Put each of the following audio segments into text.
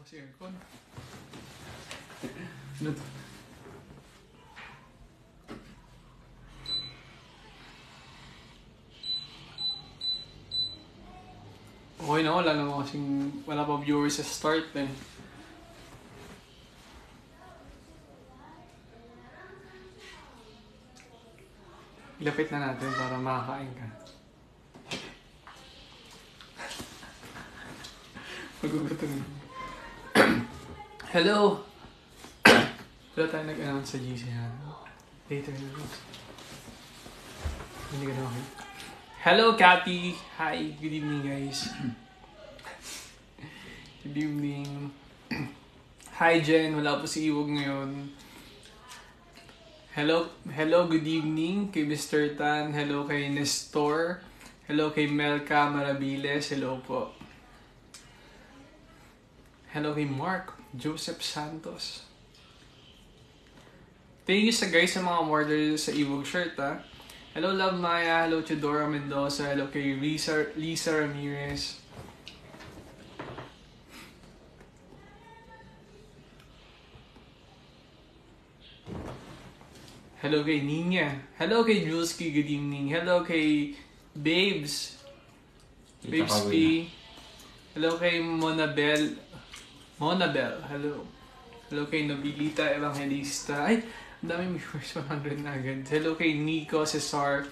Kasi aircon. Ano to? Okay na, wala naman kasing wala pa viewers sa start eh. Ilapit na natin para makakain ka. Magugutom na. Hello! Wala tayo nag-announce sa GC ha. Later na lang. Hindi ka na okay. Hello, Kathy! Hi! Good evening, guys. Good evening. Hi, Jen. Wala po si Iwog ngayon. Hello, good evening kay Mr. Tan. Hello kay Nestor. Hello kay Melka Marabiles. Hello po. Hello kay Mark Joseph Santos. Thank you sa guys sa mga order sa Iwog shirt ha. Hello Love Maya. Hello Chidora Mendoza. Hello kay Lisa Ramirez. Hello kay Ninya. Hello kay Julski, good evening. Hello kay Babes. Babes P. Hello kay Monabel. Hello. Hello kay Nobilita Evangelista. Ay, ang daming viewers, 100 na agad. Hello kay Nico Cesar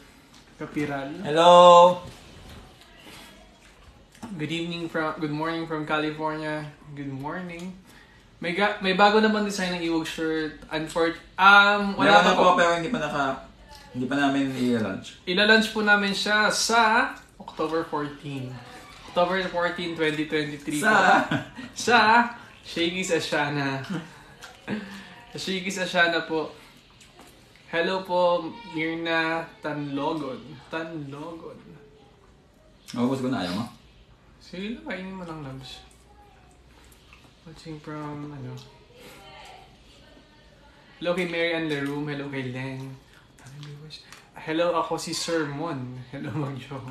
Capiral. Hello! Good morning from California. Good morning. May bago naman design ng Iwog shirt. Wala pa po. Pero hindi pa namin i-launch. Ila-launch po namin siya sa October 14. October 14, 2023 sa Shakey's Asiana. Shakey's Asiana po. Hello po, Mirna Tanlogon. Ubus ko na, ayaw mo? Sige lang, kainin mo lang, loves. Watching from, Hello kay Mary Ann Leroom. Hello kay Leng. Hello, ako si Sir Mon. Hello, Magjo.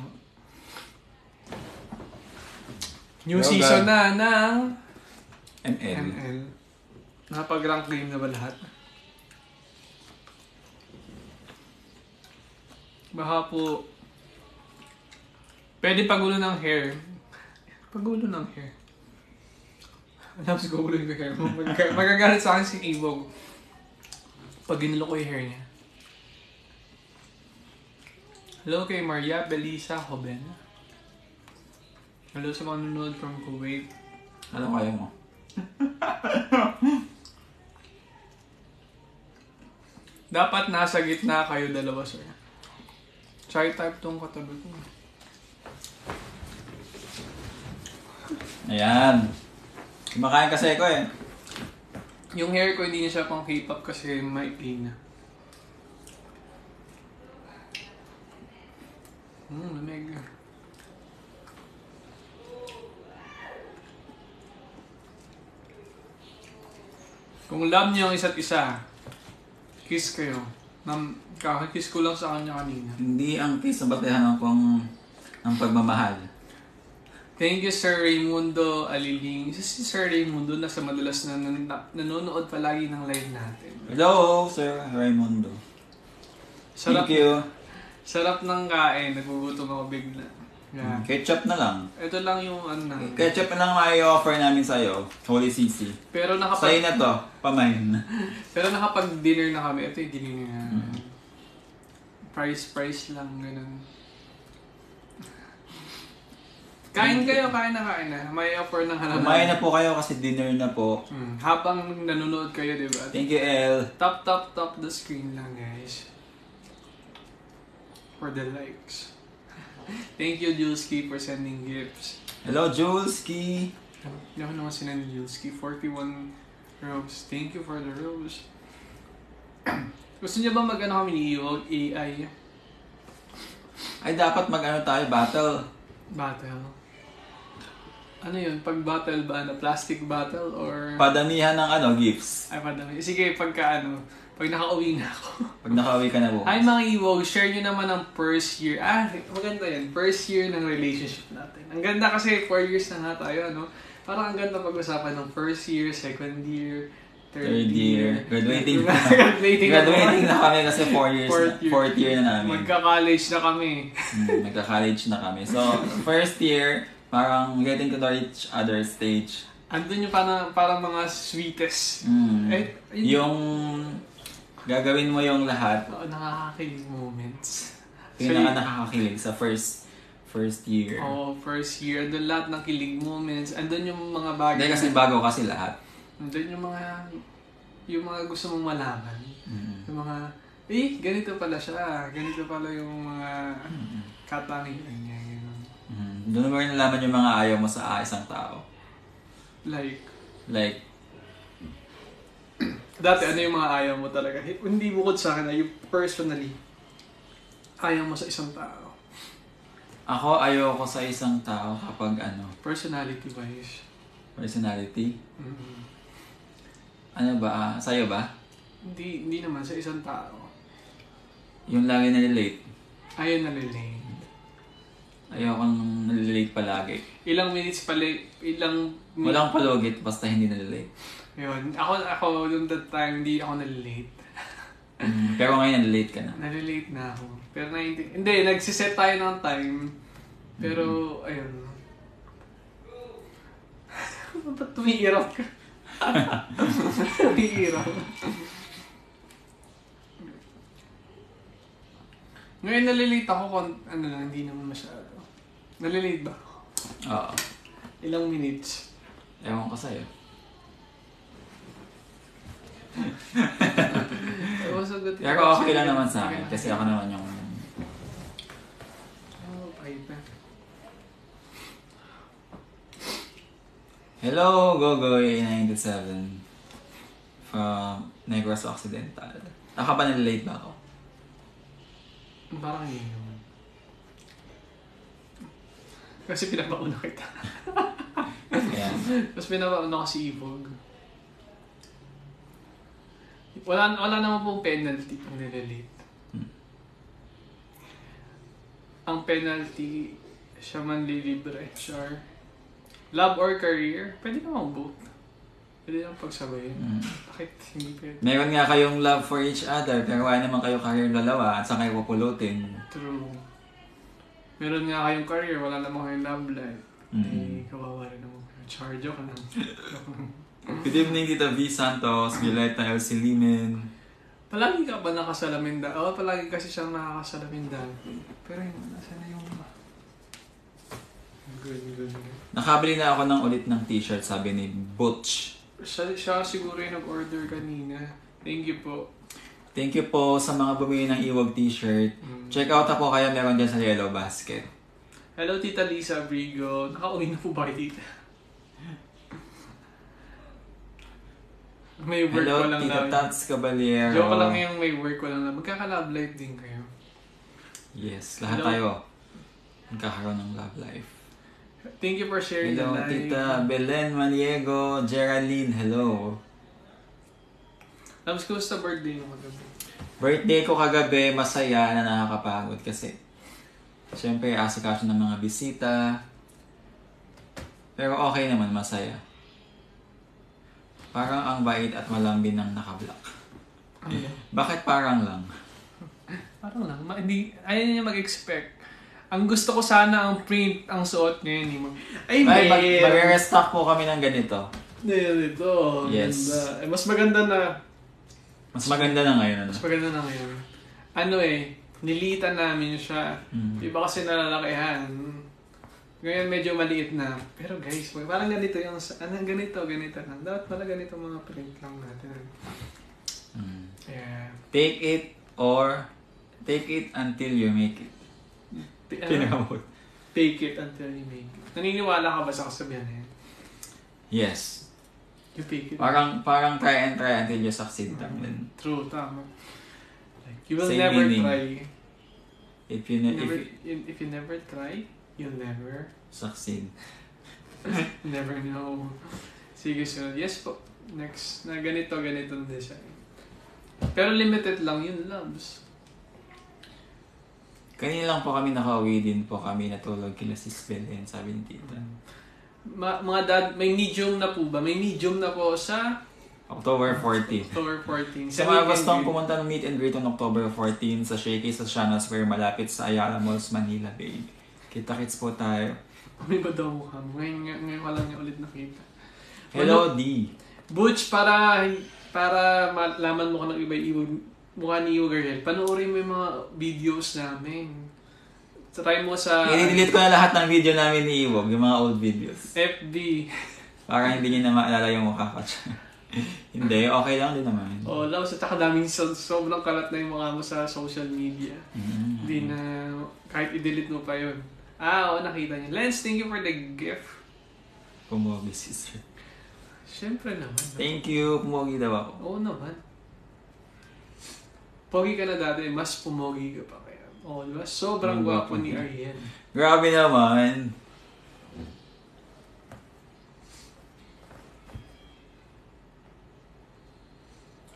New Hello, season God. na ng ML. Nakapag-rank game na ba lahat? Baka po pwede pagulo ng hair. Pagulo ng hair. Alam si gugulo yung hair mo. Magagalit sa akin si Iwog pag ginulo ko yung hair niya. Hello kay Maria Belisa Hoben. Hello sa mga nanonood from Kuwait. Alam ko, ayaw mo. Dapat nasa gitna kayo dalawa, sir. Try type tong katabi ko. Ayan. Kumakain kasi ako eh. Yung hair ko hindi niya siya pang K-pop kasi maikli na. Lamig. Kung love niyo ang isa't isa, kiss kayo. Kakakiss ko lang sa kanya kanina. Hindi ang kiss ang batayan ang pagmamahal. Thank you, Sir Raimundo Aliling. Isa si Sir Raimundo nasa madalas na nanonood palagi ng live natin. Hello, Sir Raimundo. Sarap, Thank you. sarap ng kain. Nagugutom ako bigla. Yeah. Ketchup na lang. Ito lang yung Ketchup na lang mai-offer namin sa'yo. Holy Sisi. Pero Sa'yo na to. Pamain. Pero nakapag-dinner na kami. Ito yung dinner na. Price lang. Ganun. Kain kayo. Kain na. May offer ng halaman. Kumain na po kayo kasi dinner na po. Habang nanonood kayo, diba? Thank you, El. Tap the screen lang, guys. For the likes. Thank you, Julski, for sending gifts. Hello, Julski. Hindi ako naman sinend Julski. 41 rose. Thank you for the rose. Gusto niya ba mag-ano kami ni Iwog? AI? Ay, dapat mag-ano tayo, battle. Battle? Ano yun? Pag battle ba? Plastic battle or... Padamihan ng gifts. Ay, padami. Sige, pag nakauwi na ako. Pag nakauwi ka na bukas. Hi mga Iwog, share nyo naman ang first year. Maganda yan. First year ng relationship natin. Ang ganda kasi 4 years na nga tayo, no? Parang ang ganda pag-usapan ng first year, second year, third year. Graduating Graduating na kami kasi 4 years. Fourth year na namin. Magka-college na kami. Magka-college na kami. So, first year, parang getting to know each other stage. Andun yung parang mga sweetest. Yung gagawin mo yung lahat. Oo, nakakakilig moments. Yung nakakakilig sa first year. Oo, first year. Andun lahat ng kilig moments. Andun yung mga bagay. Hindi kasi bago kasi lahat. Andun yung mga gusto mong malaman. Yung mga, ganito pala siya. Ganito pala yung mga katangian niya. Doon mo rin nalaman yung mga ayaw mo sa isang tao. Like, dati ano yung mga ayaw mo talaga? Hindi bukod sa akin, yung personally, ayaw mo sa isang tao. Ako, ayaw ko sa isang tao kapag Personality-wise. Personality? Ano ba? Sa'yo ba? Hindi naman, sa isang tao. Yung lagi na-relate? Ayaw na-relate. Ayaw kang na-relate palagi. Ilang minutes pala, walang palugit, basta hindi na-relate. Yun. Ako yung that time, hindi ako na-relate. Pero ngayon, na-relate ka na. Na-relate na ako. Pero hindi, nagsiset tayo ng time. Pero, ayun. Ba't tumiirap ka? Tumiirap. Ngayon nalilate ako kung hindi naman masyado. Nalilate ba? Oo. Ilang minutes? Ewan ko sa'yo. Pero okay lang naman sa akin kasi ako naman yung... Hello, Gogoy 97 from Negros Occidental. Nakapanalilate ba ako? Parang yun naman. Kasi pinapauna kita. Yeah. Tapos pinapauna ka si Ivog. Wala naman pong penalty pag nililate. Ang penalty, siya man lilibre, sure. Love or career, pwede naman both. Pwede naman pagsabayin. Bakit hindi pwede? Meron nga kayong love for each other, pero wala naman kayo career dalawa at saan kayo pupulutin. True. Meron nga kayong career, wala naman kayong love life. Kawawa rin naman. Charge ka na. Good evening, Tita V. Santos, Violeta L. Silimen. Palagi ka ba nakasalamin dahil? Oo, palagi kasi siyang nakakasalamin dahil. Pero yun, nasa na yung... Good. Nakabili na ako ng ulit ng t-shirt, sabi ni Butch. Siya siguro yung nag-order kanina. Thank you po. Thank you po sa mga bumili ng Iwag t-shirt. Check out na po kayo, meron dyan sa Yellow Basket. Hello, Tita Lisa Abrigo. Nakauwi na po ba kayo, Tita? May work hello, ko lang Tita Tats Caballero. Joke lang yung may work ko lang. Magkaka-love life din kayo. Yes, lahat tayo magkakaroon ng love life. Thank you for sharing hello, the live. Tita Belen Maniego, Geraldine, hello. Labs, kumusta birthday mo kagabi? Birthday ko kagabi, masaya na nakakapagod kasi siyempre asikaso ng mga bisita. Pero okay naman, masaya. Parang ang bait at malambing ng naka-block. Bakit parang lang? Parang lang. Ayaw niya mag-expect. Ang gusto ko sana ang print, ang suot ngayon. Mag-restock po kami ng ganito. Ito. Yes. Ganda. Mas maganda na. Mas maganda na ngayon. Mas maganda na ngayon. Nilitan namin siya. Iba kasi nalalakihan. Ngayon medyo maliit na. Pero guys, parang ganito yung, ganito lang. Dapat pala ganito mga print lang natin. Yeah. Take it until you make it. Take it until you make it. Naniniwala ka ba sa kasabihan na yan? Yes. You take it. Parang try until you succeed. True, tama. Like, you will Same never meaning. try. If you never try, you'll never succeed. Never know. Sige, so yes po. Next, na ganitong design. Pero limited lang yun, loves. Kanina lang po kami nakauwi din po kami natulog kila Sis Belen, sabi ni Tita. Mga dad, may medium na po ba? May medium na po sa October 14. October 14. Sa mga gustong pumunta ng meet and greet on October 14 sa Shaky sa Shana Square malapit sa Ayala Malls, Manila, babe. Kita-kits po tayo. May ba daw mukha mo? Ngayon ko lang niya ulit nakita. Hello, D. Butch, para malaman mo ka ng iba-ibang mukha ni Iwo Garel, panoorin mo yung mga videos namin. Try mo sa... I-delete ko na lahat ng video namin ni Iwog, yung mga old videos. FB. Para hindi niya na maalala yung mukha ko. Hindi, okay lang din naman. Oh, laos at saka daming sobrang kalat na yung mukha mo sa social media. Hindi na, kahit i-delete mo pa yun. Oo, nakita niyo. Lance, thank you for the gift. Pumogi, sister. Siyempre naman. Thank you, pumogi daw ako. Oo naman. Pogi ka na dati, mas pumogi ka pa kaya. Oh, diba? Sobrang gwapo ni Ariel. Grabe naman.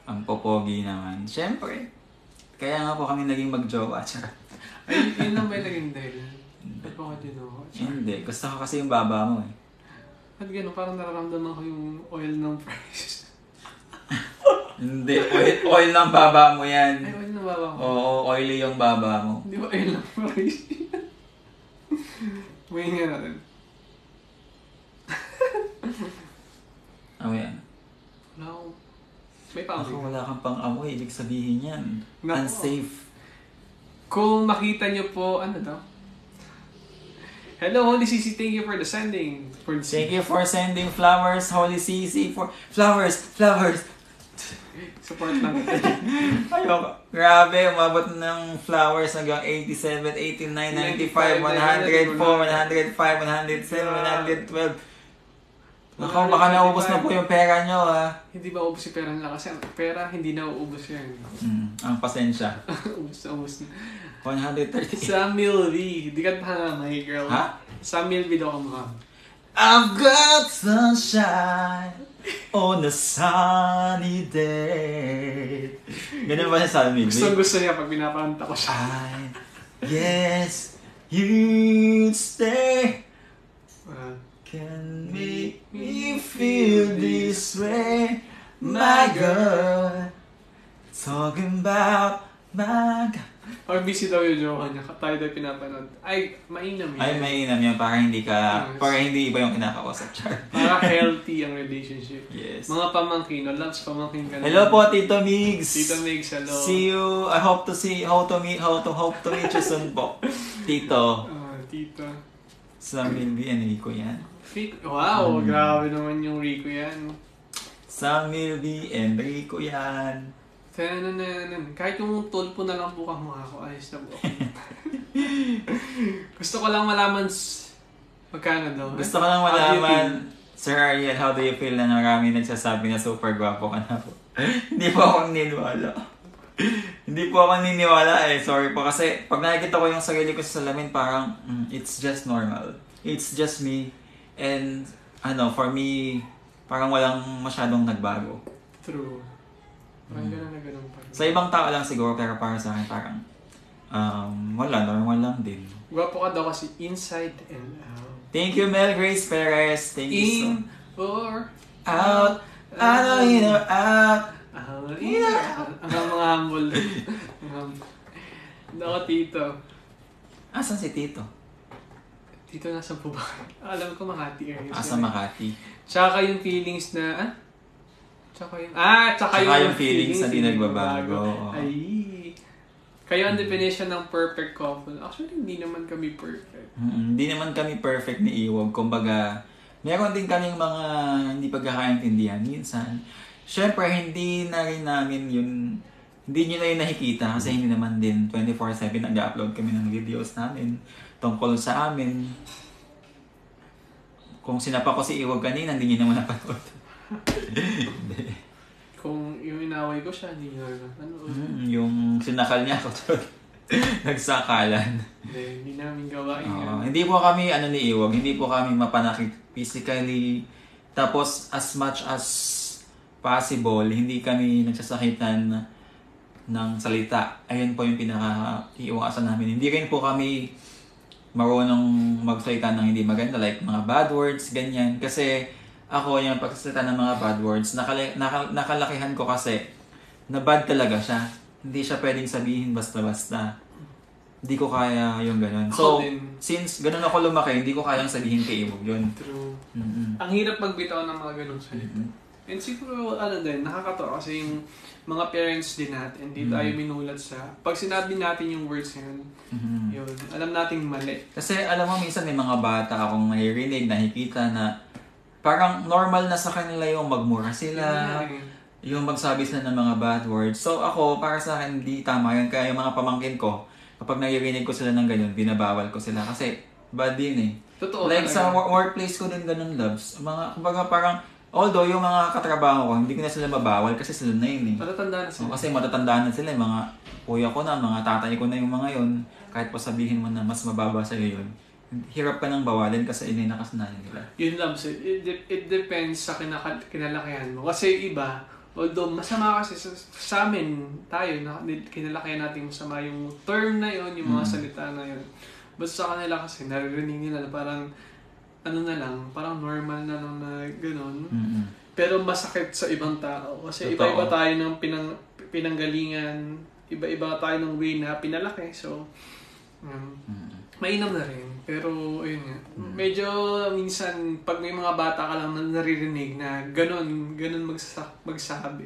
Ang popogi naman. Siyempre. Kaya nga po kami naging mag-jowa. Ay, yun lang ba yung naging dahilan? Ba't ba ko ginawa? Hindi. Gusto ko kasi yung baba mo eh. Ba't gano'n? Parang nararamdaman ko yung oil ng fries. Hindi. Oil ng baba mo yan. Ay, oil ng baba mo? Oo, oily yung baba mo. Hindi ba oil ng fries? May nga natin. Ano yan? Wala akong... May paamoy. Ako wala kang pang-amoy. Ibig sabihin yan. Naku. Unsafe. Kung makita nyo po, ano daw? Hello, Holy Sisi. Thank you for the sending. Thank you for sending flowers, Holy Sisi. For flowers. Support lang. Ayoko. Grabe, umabot ng flowers hanggang 87, 89, 95, 104, 105, 107, 112. Naku, baka naubos na po yung pera nyo, ha? Hindi ba ubos yung pera nila? Kasi ang pera, hindi na uubos yan. Ang pasensya. ubos na. 130. Samuel V. Di ka pa my girl. Ha? Samuel V daw ka mukha. I've got sunshine on a sunny day. Ganun ba na Samuel V? Gusto niya pag pinapakanta ko siya. Yes, you'd stay. Can make me feel this way, my girl. Talking about my girl. Pag busy daw yung jowa niya, tayo daw pinapanood. Ay, mainam yan. Ay, mainam yan para hindi ka, para hindi iba yung kinakausap, Char. Para healthy ang relationship. Yes. Mga pamangkin, no? Loves pamangkin ka na. Hello po, Tito Migs. Tito Migs, hello. See you. I hope to meet you soon po. Tito. Tito. Samuel V. Enrico yan. Wow, grabe naman yung Rico yan. Samuel V. Enrico yan. Kahit yung tulpo na lang po kamukha ko, ayos na po. Gusto ko lang malaman magkano daw. Gusto ko lang malaman, Sir Ariel, how do you feel na marami nagsasabi na super gwapo ka na po? Hindi po ako niniwala. Hindi po ako niniwala eh. Sorry po. Kasi pag nakikita ko yung sarili ko sa salamin, parang it's just normal. It's just me. And for me, parang walang masyadong nagbago. True. Parang ganun na ganun pa. Sa ibang tao lang siguro, pero para sa akin parang wala, normal lang din. Gwapo ka daw kasi inside and out. Thank you, Mel Grace Perez. Thank you In or out. In or out. In or out. Ang mga humble. Ako, Tito. Asan si Tito? Tito nasa baba. Alam ko Makati area. Asa Makati. Tsaka yung feelings na, Tsaka yung feelings na di nagbabago. Ay. Kayo ang definition ng perfect couple. Actually, hindi naman kami perfect. Hindi naman kami perfect ni Iwog. Kumbaga, meron din kaming mga hindi pagkakaintindihan minsan. Siyempre, hindi na rin namin yun, hindi nyo na yun nakikita kasi hindi naman din 24/7 nag-upload kami ng videos namin tungkol sa amin. Kung sinapa ko si Iwog kanina, hindi nyo naman napanood. Kung yung inaway ko siya, hindi nyo napanood. Yung sinakal niya ako, nagsakalan. Hindi namin gawain yan. Hindi po kami, ni Iwog, hindi po kami mapanakit physically. Tapos, as much as possible, hindi kami nagsasakitan ng salita. Ayun po yung pinaka-iiwasan namin. Hindi rin po kami marunong magsalita ng hindi maganda, like mga bad words, ganyan. Kasi ako, yung pagsasalita ng mga bad words, nakalakihan ko kasi na bad talaga siya. Hindi siya pwedeng sabihin basta-basta. Hindi ko kaya yung ganun. So, since ganun ako lumaki, hindi ko kayang sabihin kay Imog yun. True. Mm-hmm. Ang hirap magbitaw ng mga ganung salita. And siguro, din, nakakatawa kasi yung mga parents din natin, hindi tayo minulat sa, pag sinabi natin yung words yun, yun, alam nating mali. Kasi alam mo, minsan may mga bata akong naririnig, nakikita na parang normal na sa kanila yung magmura sila, yung magsabi sila ng mga bad words. So ako, para sa akin, hindi tama yun. Kaya yung mga pamangkin ko, kapag naririnig ko sila ng ganyan, binabawal ko sila. Kasi bad din eh. Totoo. Like sa workplace ko din ganun, loves. Kumbaga parang, although yung mga katrabaho ko, hindi ko na sila mabawal kasi sila na yun eh. Matatandaan na sila. Kasi matatandaan na sila, yung mga kuya ko na, mga tatay ko na yung mga yun. Kahit pa sabihin mo na mas mababa sa'yo yun. Hirap ka nang bawalin kasi yun yung nakasanayan nila. Yun lang, it depends sa kinalakihan mo. Kasi iba, although masama kasi sa amin, tayo, kinalakihan natin masama yung term na yun, yung mga salita na yun. Basta sa kanila kasi, naririnig nila na parang, ano na lang, parang normal na lang na gano'n. Pero masakit sa ibang tao. Kasi iba-iba tayo ng pinanggalingan, iba-iba tayo ng way na pinalaki. So, mainam na rin. Pero, ayun nga. Medyo minsan, pag may mga bata ka lang na naririnig na gano'n magsabi,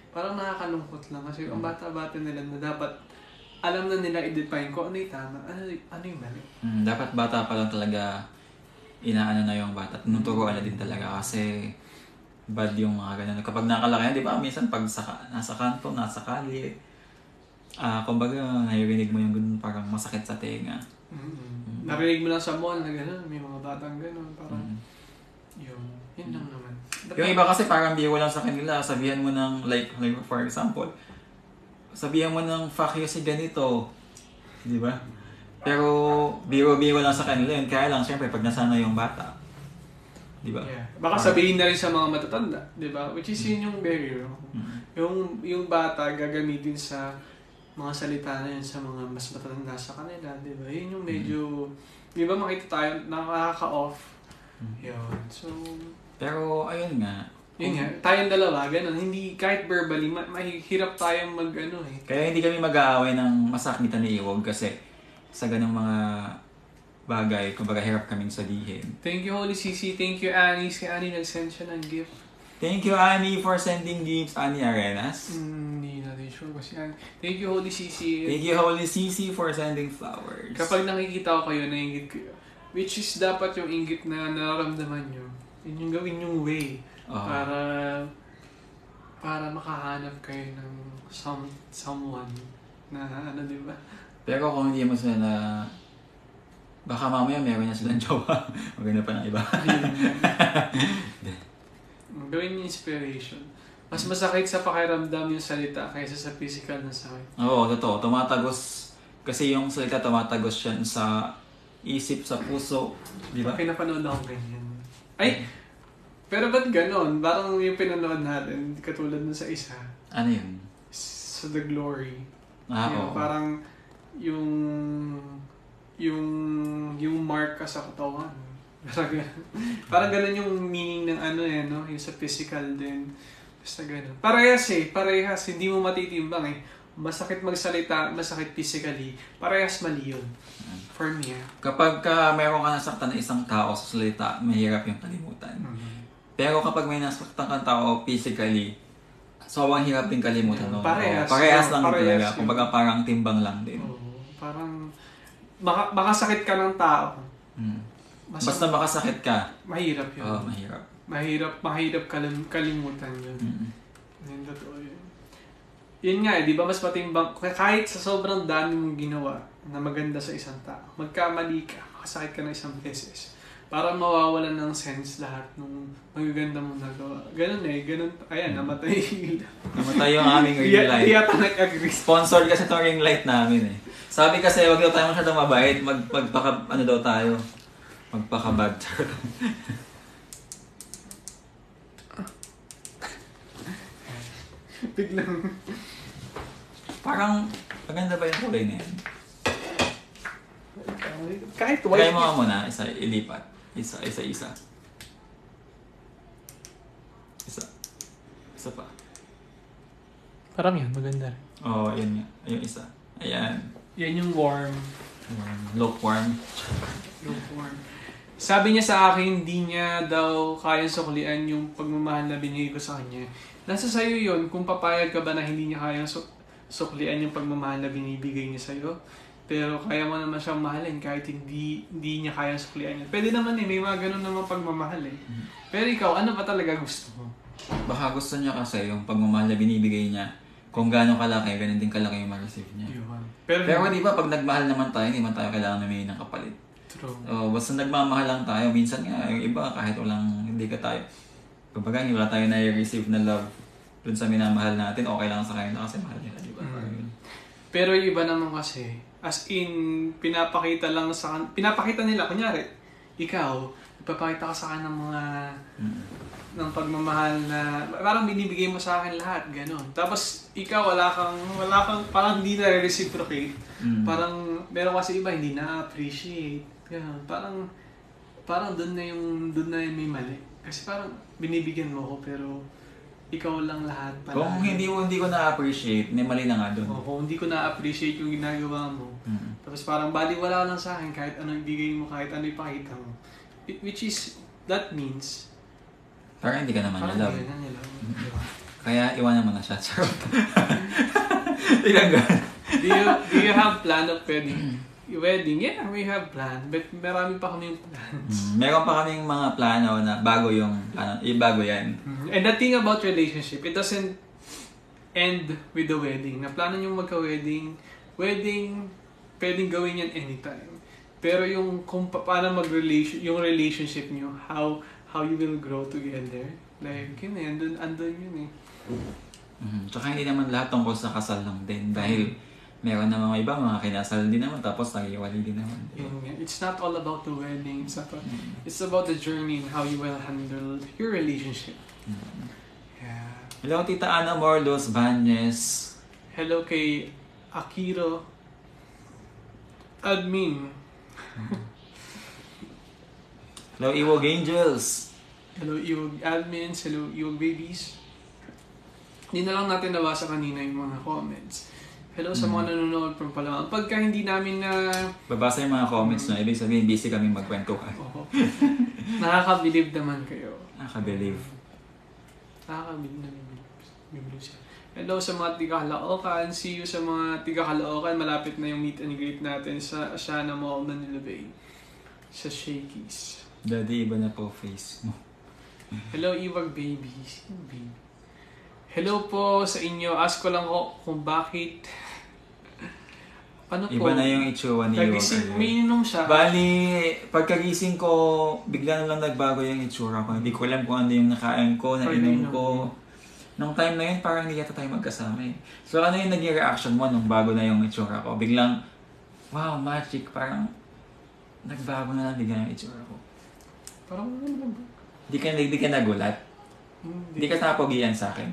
parang nakakalungkot lang. Kasi ang bata-bata nila na dapat alam na nila i-define ko ano yung tama, ano yung mali. Dapat bata pa lang talaga inaano na yung bata. Tinuturuan na din talaga kasi bad yung mga ganun. Kapag nakalaki, di ba, minsan pag nasa kanto, nasa kalye, kumbaga, naririnig mo yung ganun, parang masakit sa tenga. Narinig mo lang sa mall na gano'n, may mga batang gano'n, parang yun lang naman. Yung iba kasi parang biro lang sa kanila, sabihan mo ng, like for example, sabihan mo ng fuck you si ganito, di ba? Pero biro-biro lang sa kanila yun, kaya lang siyempre pag nasana yung bata, di ba? Yeah. Baka sabihin na rin sa mga matatanda, di ba? Which is yun yung barrier. Yung bata gagamitin sa mga salita na yun sa mga mas matatanda sa kanila, di ba? Yun yung medyo, di ba makita tayo, nakaka-off. Yun. So, pero ayun nga. Yun nga, tayong dalawa, ganun. Hindi, kahit verbally, mahirap tayong mag-ano eh. Kaya hindi kami mag-aaway ng masakitan ni Iwog kasi sa ganung mga bagay, kumbaga hirap kaming sabihin. Thank you, Holy Sisi. Thank you, Annie. Si Annie nag-send siya ng gift. Thank you, Annie, for sending gifts. Annie Arenas. Hindi natin sure kasi Annie. Thank you, Holy Sisi. Thank you, Holy Sisi, for sending flowers. Kapag nakikita ko kayo, nainggit kayo. Which is dapat yung inggit na nararamdaman nyo. Yun yung gawin yung way. Para makahanap kayo ng someone na ano, di ba? Pero kung hindi mo sila na baka mamaya meron na silang jowa. Maganda pa ng iba. Gawin yung inspiration. Mas masakit sa pakiramdam yung salita kaysa sa physical na sakit. Oo, totoo. Tumatagos. Kasi yung salita tumatagos siya sa isip, sa puso. Di ba? Pinapanood ako ganyan. Ay! Pero ba't ganon? Parang yung pinanood natin, katulad nun sa isa. Ano yun? Sa The Glory. Oo. Parang yung mark ka sa katawan. Parang ganun yung meaning ng ano no? Yung sa physical din. Basta ganun. Parehas. Hindi mo matitimbang eh. Masakit magsalita, masakit physically. Parehas mali yun. For me. Kapag meron ka nasaktan na isang tao sa salita, mahirap yung kalimutan. Pero kapag may nasaktan kang tao physically, sobrang hirap din kalimutan. No? Parehas lang talaga. Kumbaga parang timbang lang din. Parang makasakit ka ng tao. Basta makasakit ka. Mahirap yun. Oo, mahirap. Mahirap kalimutan yun. Yun, totoo yun. Yun nga di ba mas matimbang, kahit sa sobrang dami mong ginawa na maganda sa isang tao, magkamali ka, makasakit ka ng isang beses. Para mawawalan ng sense lahat nung magaganda mong nagawa. Ganun ganun. Ayan, namatay. Namatay yung aming ring light. Hindi yata nag-agree. Sponsored kasi itong ring light namin eh. Sabi kasi, wag daw tayo masyadong mabait. Ano daw tayo? Magpaka-bad. Biglang. Parang, maganda ba yung kulay na yan? Kahit Try white. mo nga muna, ilipat. Isa. Isa pa. Parang yan, maganda rin. Oo, yun nga. Yung isa. Ayan. Yan yung warm. Lukewarm. Lukewarm. Sabi niya sa akin, hindi niya daw kayang suklian yung pagmamahal na binigay ko sa kanya. Nasa sayo yun, kung papayag ka ba na hindi niya kayang suklian yung pagmamahal na binibigay niya sa'yo. Pero kaya mo naman siyang mahalin kahit hindi niya kayang suklian niya. Pwede naman may mga ganun naman pagmamahal Pero ikaw, ano pa talaga gusto mo? Baka gusto niya kasi yung pagmamahal na binibigay niya. Kung gaano kalaki, ganun din kalaki yung ma-receive niya. Pero di ba, pag nagmahal naman tayo, hindi man tayo kailangan na may ng kapalit. True. Basta nagmamahal lang tayo. Minsan nga, yung iba, kahit hindi ka tayo. Kumbaga, wala tayo na-receive na love dun sa minamahal natin, okay lang sa kanya kasi mahal nila, di ba? Pero yung iba naman kasi, as in, pinapakita nila, kunyari, ikaw, ipapakita ka sa akin ng mga ng pagmamahal na parang binibigay mo sa akin lahat, gano'n. Tapos ikaw wala kang parang hindi na-reciprocate. Parang meron kasi iba hindi na-appreciate. Gano'n. Parang doon na yung may mali. Kasi parang binibigyan mo ko pero ikaw lang lahat pala. Kung hindi ko na-appreciate, may mali na nga doon. Kung hindi ko na-appreciate yung ginagawa mo. Tapos parang baliwala lang sa akin kahit ano ibigay mo, kahit ano ipakita mo. Which is, that means parang hindi ka naman nilove. Diba? Kaya iwanan mo na siya. Ilang gano'n. Do you have plan of wedding? Yeah, we have plan. But marami pa kaming plans. Meron pa kaming mga plano na bago yung plano. Bago yan. And the thing about relationship, it doesn't end with the wedding. Na plano nyo magka-wedding, pwedeng gawin yan anytime. Pero yung kung paano yung relationship nyo, how you will grow together. Like, yun andun yun Tsaka hindi naman lahat tungkol sa kasal lang din. Dahil meron na mga iba, mga kinasal din naman, tapos nag-iwalay din naman. It's not all about the wedding. It's about the journey and how you will handle your relationship. Yeah. Hello, Tita Ana Morlos Banez. Hello kay Akiro Admin. Hello, Iwog Angels. Hello, Iwog Admins. Hello, Iwog Babies. Hindi na lang natin nabasa kanina yung mga comments. Hello sa mga nanonood from Palawan. Pagka hindi namin na... Babasa yung mga comments na, ibig sabihin, busy kami magkwentuhan. Nakaka-believe naman kayo. Nakaka-believe. Nakaka-believe siya. Hello sa mga tiga-Caloocan. See you sa mga tiga-Caloocan. Malapit na yung meet and greet natin sa Asiana Mall na Nilabay. Sa Shakey's. Daddy, iba na po face mo. Hello, Iwag Babies. Hello po sa inyo. Ask ko lang kung bakit... Ano po? Iba na yung itsura ni Iwag. May inom siya. Bali, pagkagising ko, bigla na lang nagbago yung itsura ko. Hindi ko alam kung ano yung nakain ko, nainom ko. Nung time na yun, parang hindi yata tayo magkasama eh. So ano yung naging reaction mo nung bago na yung itsura ko? Biglang, wow, magic. Parang nagbago na lang bigla yung itsura ko. Parang ano ba? Hindi ka nagulat? Hindi ka napogian sa akin?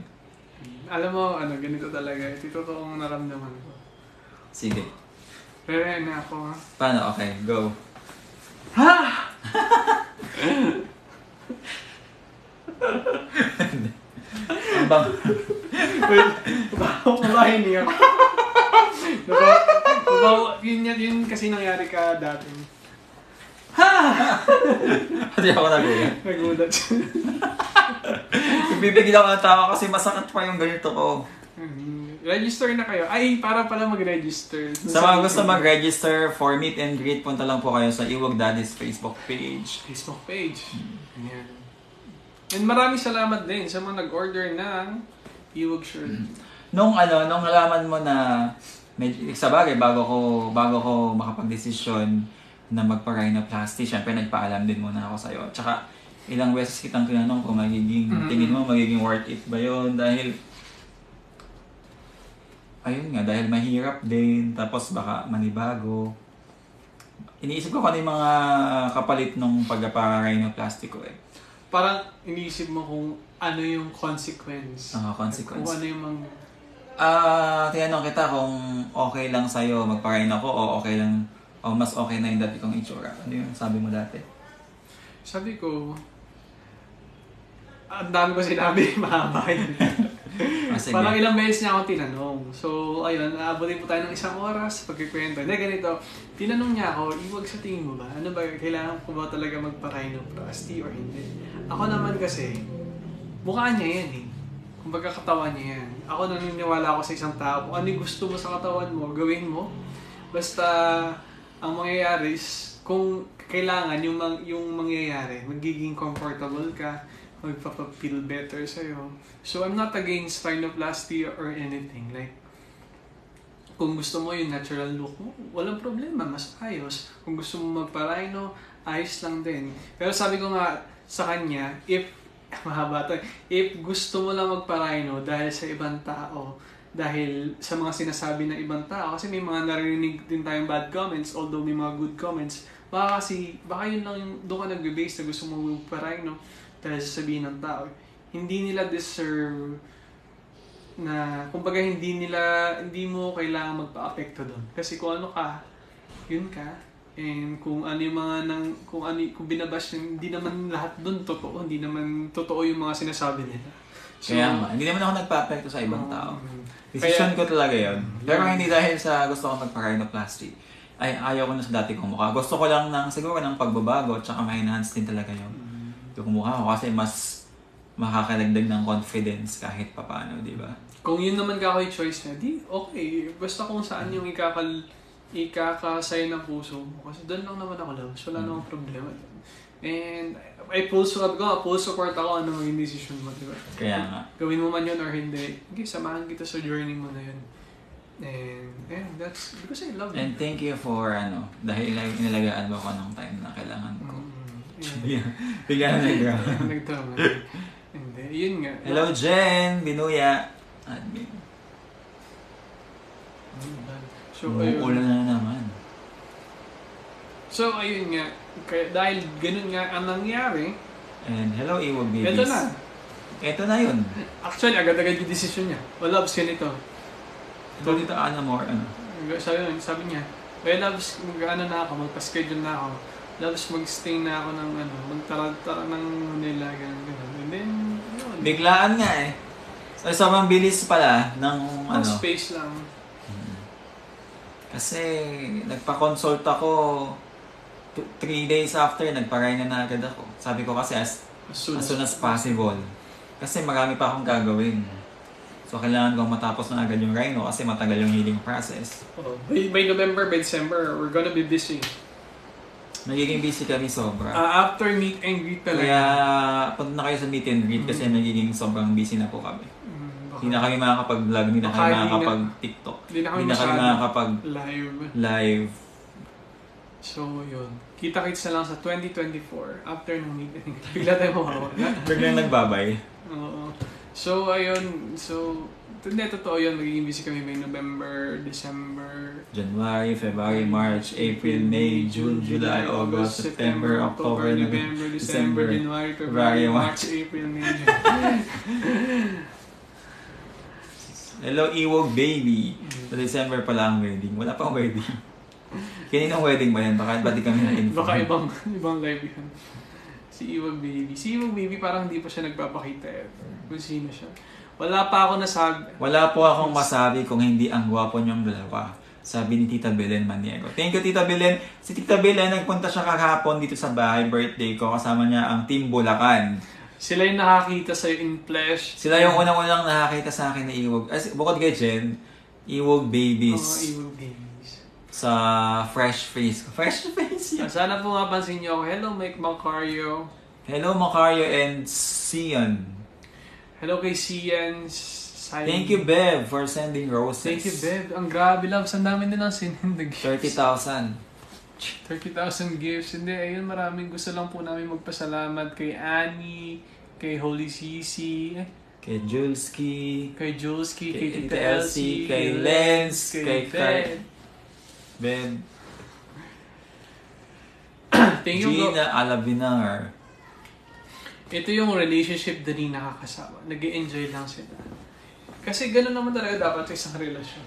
Alam mo, ganito talaga. Ito totoong naramdaman ko. Sige. Pero na ako, ha? Paano? Okay, go. Ha! Ang bang... Mabahin niya. Yun kasi nangyari ka dati. Ha! Hindi ako nagulat. Nagulat siya. Ibibigil ako ng tawa kasi masakit pa yung ganito ko. Register na kayo. Ay, para pala mag-register. Sa mga gusto mag-register for meet and greet, punta lang po kayo sa Iwag Daddy's Facebook page. Facebook page. Ayan. And maraming salamat din sa mga nag-order ng Iwag shirt. Nung nalaman mo na sa bagay bago ko makapag-desisyon na magpa-rhinoplasty, syempre nagpaalam din muna ako sa'yo. Tsaka ilang beses kitang tinanong kung tingin mo magiging worth it ba yun? Dahil ayun nga, dahil mahirap din, tapos baka manibago. Iniisip ko kung ano yung mga kapalit nung pagpa-rhinoplasty ko eh. Parang iniisip mo kung ano yung consequence. Consequence. Kung ano yung tinanong kita kung okay lang sa'yo magpa-rhino ko o okay O mas okay na yung dati kong itsura? Ano yung sabi mo dati? Sabi ko, ang dami ko sinabi, mahaba yun. Parang ilang beses niya ako tinanong. So, ayun, aabutin po tayo ng 1 oras pagkikwento. Hindi, ganito. Tinanong niya ako, Iwag, sa tingin mo ba? Ano ba, kailangan ko ba talaga magpa-rhinoplasty or hindi? Ako naman kasi, mukha niya yan eh. Kumbaga katawan niya yan. Ako naniniwala ako sa isang tao. Kung ano yung gusto mo sa katawan mo, gawin mo. Basta, ang mangyayari is, kung kailangan yung mangyayari, magiging comfortable ka, magpapapil better sa'yo. So, I'm not against rhinoplasty or anything. Like, kung gusto mo yung natural look mo, walang problema, mas ayos. Kung gusto mo magpa-rhino, ayos lang din. Pero sabi ko nga sa kanya, mahaba to, if gusto mo lang magpa-rhino dahil sa ibang tao, dahil sa mga sinasabi ng ibang tao, kasi may mga narinig din tayong bad comments, although may mga good comments, baka yun lang yung doon ka nagbe-base na gusto mo magpa-rhino dahil sasabihin ng tao. Hindi nila deserve na, kumbaga hindi mo kailangan magpa-apekto doon. Kasi kung ano ka, yun ka. And kung ano yung kung binabash, hindi naman lahat doon totoo. Hindi naman totoo yung mga sinasabi nila. So, kaya nga, hindi naman ako nagpa-apekto sa ibang tao. Decision ko talaga yun. Pero hindi dahil sa gusto ko magpa-rhinoplasty. Ay, ayaw ko na sa dati kong mukha. Gusto ko lang siguro ng pagbabago, tsaka ma-enhance din talaga yung mukha ko. Kasi mas makakalagdag ng confidence kahit papaano, di ba? Kung yun naman ka choice na, di okay. Basta kung saan yung ikakasay ng puso mo. Kasi doon lang naman ako loves. Wala namang problema. And full support ako ano maging decision mo, di ba? Kaya nga. Gawin mo man yun or hindi. Okay, samahan kita sa journey mo na yun. And that's because I love you. And thank you for dahil inalagaan mo ko ng time na kailangan ko. Bigla na nag-drama. Nag-drama. Hindi, yun nga. Hello Jen, Binuya. Admin. So, ayun. na naman. So, ayun nga. Dahil ganun nga ang nangyari. And hello Iwag Babies. Ito na. Ito na yun. Actually, agad-agad yung decision niya. Loves, ganito. Ito dito, Sabi niya, Loves, magpa-schedule na ako. Loves, mag-stay na ako ng magtara-tara ng Manila, gano'n. And then, yun. Biglaan nga eh. So, sobrang bilis pala ng space lang. Kasi, nagpa-consult ako 3 days after, nagpa-rhino na agad ako. Sabi ko kasi as soon as possible. Kasi marami pa akong gagawin. So, kailangan kong matapos na agad yung rhino kasi matagal yung healing process. By November, by December, we're gonna be busy. Nagiging busy kami sobra. After meet and greet talaga. Kaya, punta na kayo sa meet and greet kasi nagiging sobrang busy na po kami. Hindi na kami makakapag-vlog, hindi na kami makakapag-TikTok. Hindi na kami makakapag-live. So, yun. Kita-kits na lang sa 2024 after ng meet and greet. Bigla tayo mawawala. Biglang nagbabay. Oo. So, ayun. So, hindi, totoo yun. Magiging busy kami May, November, December, January, February, March, April, May, June, July, August, September, October, November, December, January, February, March, April, May, June. Hello, Iwog Baby. Sa December pala ang wedding. Wala pang wedding. Kaninong wedding ba yan? Baka di kami na-inform. Baka ibang live yun. Si Iwag Baby parang hindi pa siya nagpapakita kung sino siya. Wala pa ako nasabi. Wala po akong masabi kung hindi ang gwapo niyong dalawa. Sabi ni Tita Belen Maniego. Thank you, Tita Belen. Si Tita Belen, nagpunta siya kahapon dito sa bahay, birthday ko. Kasama niya ang Team Bulacan. Sila yung nakakita sa'yo in flesh. Sila yung unang-unang nakakita sa akin na Iwog. Bukod kay Jen, Iwog Babies. Iwog Babies. Sa Fresh Face. Fresh Face yan. Sana po mapansin niyo ako. Hello, Mike Macario. Hello, Macario and Sian. Hello kay Sian. Thank you, Bev, for sending roses. Thank you, Bev. Ang grabe lang. Ang dami nilang sinindig. 30,000. 30,000 gifts. Hindi, ayun, maraming gusto lang po namin magpasalamat kay Annie, kay Holy Sisi, kay Julski, kay Tita Elsie, kay Lens, kay Ben. Thank you, Gina Alabinar. Ito yung relationship na ni nakakasama. Nag-i-enjoy lang sila. Kasi gano'n naman talaga dapat sa isang relasyon.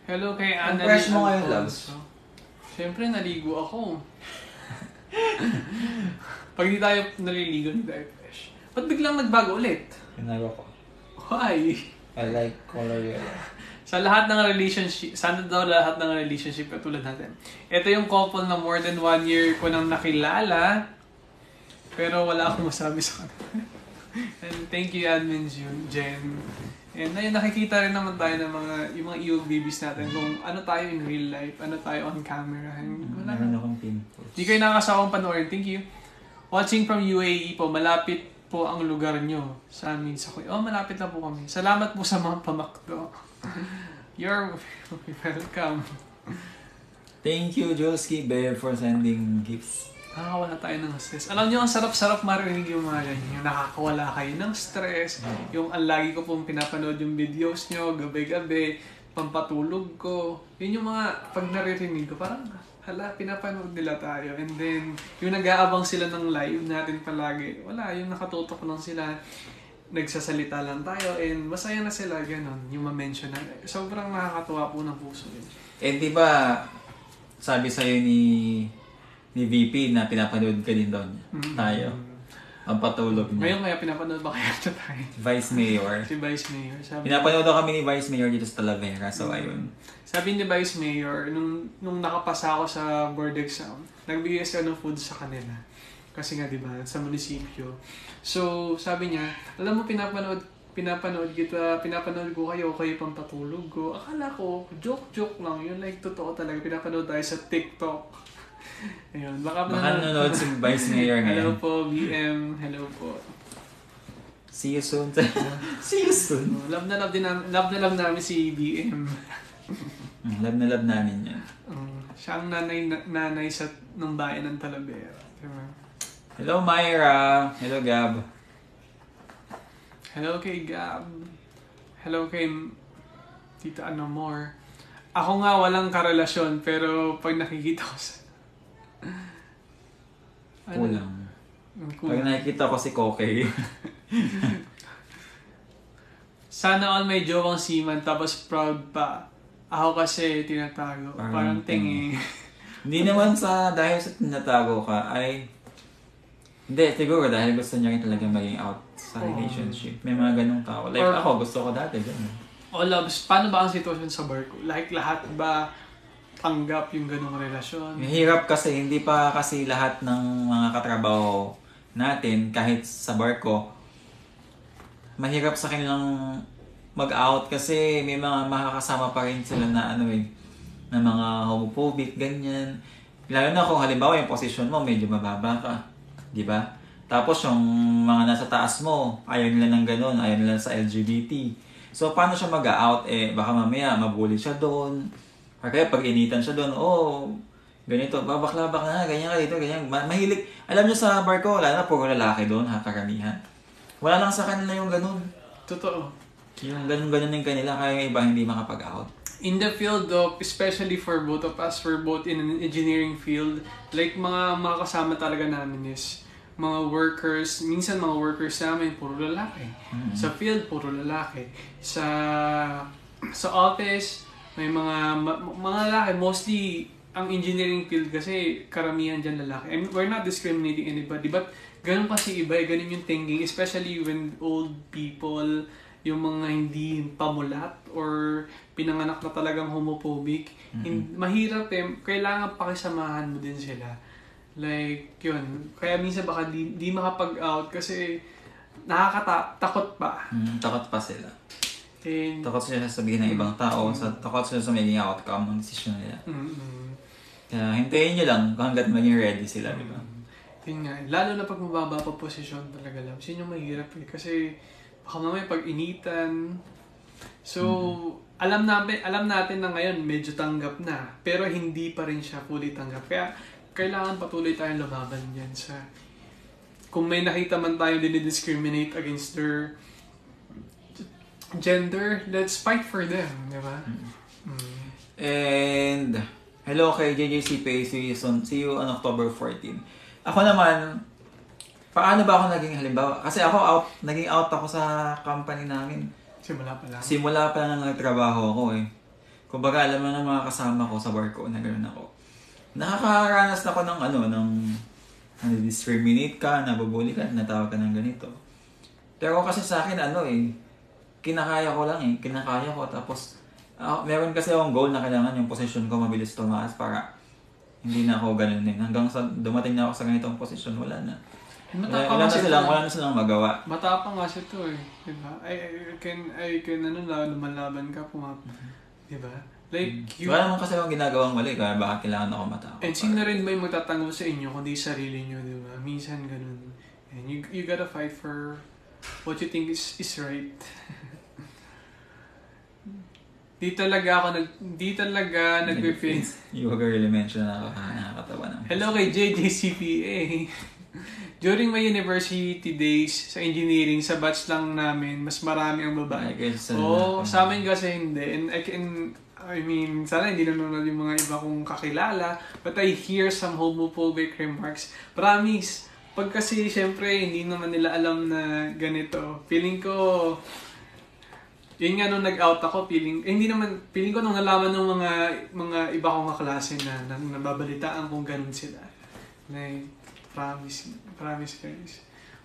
Hello kay Ang Annalyn fresh mo ngayon, Alfonso. Siyempre, naligo ako. Pag di tayo naliligo, hindi tayo fresh. Ba't biglang nagbago ulit? Pinago ko. Why? I like color yellow. Sa lahat ng relationship, sana daw lahat ng relationship katulad natin. Ito yung couple na more than 1 year ko nang nakilala, pero wala akong masabi sa kanila. And thank you, Admin Jen. And ayun, nakikita rin naman tayo ng yung mga EO babies natin kung ano tayo in real life, ano tayo on camera. Wala. Meron akong pimples. Di kayo nakakasawang panoorin. Thank you. Watching from UAE po, malapit po ang lugar nyo sa amin sa Kuwait. Oh, malapit na po kami. Salamat po sa mga pamakto. You're welcome. Thank you, Joski Babe, for sending gifts. Nakakawala tayo ng stress. Alam nyo, ang sarap-sarap marinig yung mga ganyan. Yung nakakawala kayo ng stress. Yung ang lagi ko pong pinapanood yung videos nyo, gabi-gabi, pampatulog ko. Yun yung mga, pag naririnig ko, parang, hala, pinapanood nila tayo. And then, yung nag-aabang sila ng live natin palagi. Wala, yung nakatutok lang sila. Nagsasalita lang tayo. And masaya na sila, gano'n. Yung ma-mention na. Sobrang nakakatuwa po ng puso yun. Eh, di ba, sabi sa'yo ni VP na pinapanood ka din doon. Tayo. Ang patulog niya. Ngayon kaya pinapanood ba kaya ito tayo? Vice Mayor. Si Vice Mayor. Pinapanood kami ni Vice Mayor dito sa Talavera. So, ayun. Sabi ni Vice Mayor, nung nakapasa ako sa board exam, nagbigay siya ng food sa kanila. Kasi nga, di ba, sa munisipyo. So, sabi niya, alam mo, pinapanood ko kayo pang patulog ko. Akala ko, joke lang. Yun, like, totoo talaga. Pinapanood tayo sa TikTok. Ayun, baka nanonood si Vice Mayor ngayon. Hello po, BM. Hello po. See you soon. See you soon. Love na love namin si BM. Love na love namin yan. Siya ang nanay ng bayan ng Talavera. Diba? Hello, Myra. Hello, Gab. Hello kay Gab. Hello kay Tita More. Ako nga walang karelasyon, pero pag nakikita ko sa... Kulang. Pag nakikita ko si Kokey. Sana all may jowang seaman, tapos proud pa. Ako kasi tinatago. Parang tingi. Hindi naman dahil sa tinatago ka, ay... Hindi, siguro dahil gusto niya rin talaga maging out sa relationship. May mga ganong tao. Like ako, gusto ko dati ganun. Loves, paano ba ang sitwasyon sa barko? Like lahat ba tanggap yung ganong relasyon? Mahirap kasi, hindi pa kasi lahat ng mga katrabaho natin, kahit sa barko, mahirap sa kanilang mag-out kasi may mga makakasama pa rin sila na na mga homophobic, ganyan. Lalo na kung halimbawa yung posisyon mo medyo mababa ka, di ba? Tapos yung mga nasa taas mo, ayaw nila ng ganun, ayaw nila sa LGBT. So paano siya mag-out? Baka mamaya mabully siya doon. Kaya pag initan siya doon, ganito, babaklabak na, ganyan ka dito, ganyan. Mahilig. Alam niyo sa barko, wala na, puro lalaki doon, karamihan. Wala lang sa kanila yung ganun. Totoo. Yung ganun yung kanila, kaya yung iba hindi makapag-out. In the field of, especially for both of us, we're both in an engineering field, like mga kasama talaga namin is mga workers, minsan mga workers namin, puro lalaki. Mm-hmm. Sa field, puro lalaki. Sa office, may mga lalaki, mostly ang engineering field kasi karamihan dyan lalaki. I mean, we're not discriminating anybody, but ganun kasi iba, ganun yung thinking, especially when old people, yung mga hindi pamulat or pinanganak na talagang homophobic, mahirap kailangan pakisamahan mo din sila. Like, yun. Kaya minsan baka di makapag-out kasi nakakatakot pa. Takot pa sila. And, takot sila sabihin ng ibang tao, takot sila sa magiging outcome ng decision nila. Kaya hintayin nyo lang hanggat maging ready sila, di ba? Yun nga. Lalo na pag mababa pa posisyon talaga lang. Yun yung mahirap kasi baka mamaya pag-initan. So, alam natin na ngayon medyo tanggap na, pero hindi pa rin siya fully tanggap. Kaya kailangan patuloy tayong lumaban dyan sa kung may nakita man tayong dinidiscriminate against their gender, let's fight for them, di ba? And hello kay JJCP, see you on October 14. Ako naman, paano ba ako naging halimbawa? Kasi ako naging out ako sa company namin. Simula pa lang. Simula pa lang nagtrabaho ako Kumbaga, alam mo ng mga kasama ko sa work ko na gano'n ako. Nakakaranas ako ng discriminate ka, nabubuli ka, natawag ka ng ganito. Pero kasi sa akin, kinakaya ko lang kinakaya ko. Tapos, meron kasi akong goal na kailangan yung position ko mabilis tumaas para hindi na ako ganun din. Hanggang sa dumating na ako sa ganitong position, wala na. Wala na silang magawa. Matapang kasi ito diba? I can lumalaban ka, diba? Like, wala naman kasi akong ginagawang mali, kaya bakit kailangan ako matapang. And sino rin ba yung magtatanggol sa inyo kundi sarili nyo, diba? Minsan ganun. And you gotta fight for what you think is right. Di talaga nag-feel. You really mention na nakakatawa naman. Hello kay JJCPA. During my university days sa engineering, sa batch lang namin, mas marami ang babae. Sa amin kasi hindi. And sana hindi nanonood yung mga iba kong kakilala, but I hear some homophobic remarks. Promise, pag kasi syempre hindi naman nila alam na ganito, feeling ko, yun nga nung nag-out ako, feeling ko nung nalaman ng mga iba kong kaklase na nababalitaan kung ganun sila. Like, promise guys.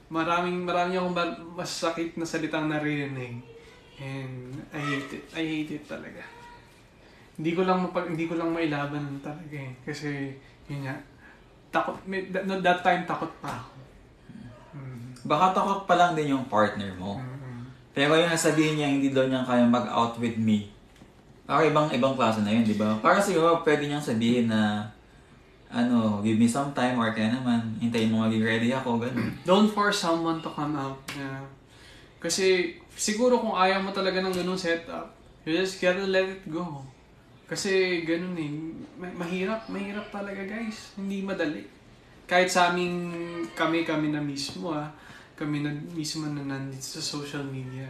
Maraming akong masakit na salitang naririnig. And I hate it talaga. Hindi ko lang mailaban talaga kasi yun nga, takot, that time takot pa ako. Baka takot pa lang din yung partner mo. Pero yung nasabihin niya, hindi daw niya kaya mag-out with me. Parang ibang klase na yun, di ba? Para siguro pwede niyang sabihin na give me some time or kaya naman, hintayin mo maging ready ako, gano'n. Don't force someone to come out. Yeah. Kasi siguro kung ayaw mo talaga ng ganun setup, you just gotta let it go. Kasi ganun mahirap talaga guys. Hindi madali. Kahit sa aming kami na mismo kami na mismo na nandito sa social media.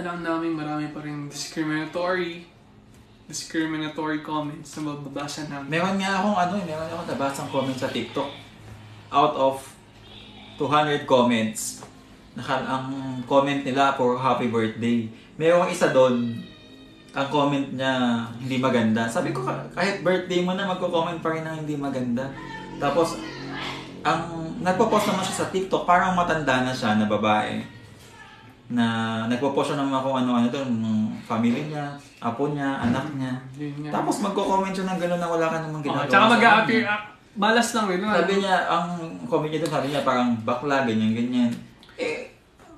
Alam namin marami pa rin discriminatory comments na mababasa namin. Meron akong nabasang comment sa TikTok. Out of 200 comments, ang comment nila for happy birthday. Merong isa doon, ang comment niya hindi maganda. Sabi ko, kahit birthday mo na, magko-comment pa rin ng hindi maganda. Tapos, nagpo-post naman siya sa TikTok, parang matanda na siya na babae. Na nagpo-post siya naman kung ano-ano doon, ng family niya, apo niya, anak niya. Tapos magko-comment siya ng gano'n na wala ka namang ginagawa. Tsaka mag-a-appear, malas lang rin. Sabi niya, ang comment niya doon, sabi niya parang bakla, ganyan.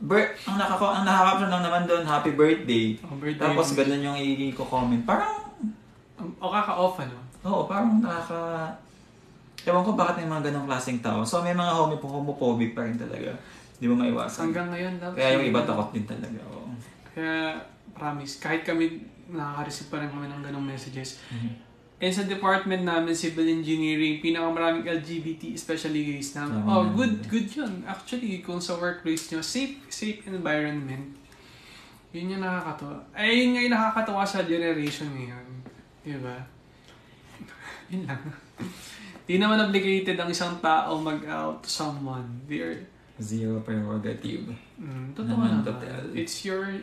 Ang nakaka-caption lang naman doon, happy birthday. Tapos gano'n yung i-comment. Parang... O kaka-off, Oo, parang ewan ko bakit may mga ganong klaseng tao. So may mga homophobic pa rin talaga. Di mo maiwasan. Hanggang ngayon lang. Kaya yung iba takot din talaga. Oo. Kaya, promise, kahit kami nakaka-receive pa rin kami ng ganong messages. And sa department namin, civil engineering, pinakamaraming LGBT, especially gays na. Good yun. Actually, kung sa workplace nyo, safe environment. Yun yung nakakatawa. Yun nga yung nakakatawa sa generation ngayon. Diba? Yun lang. Di naman obligated ang isang tao mag-out to someone. They're zero prerogative. Totoo naman. It's your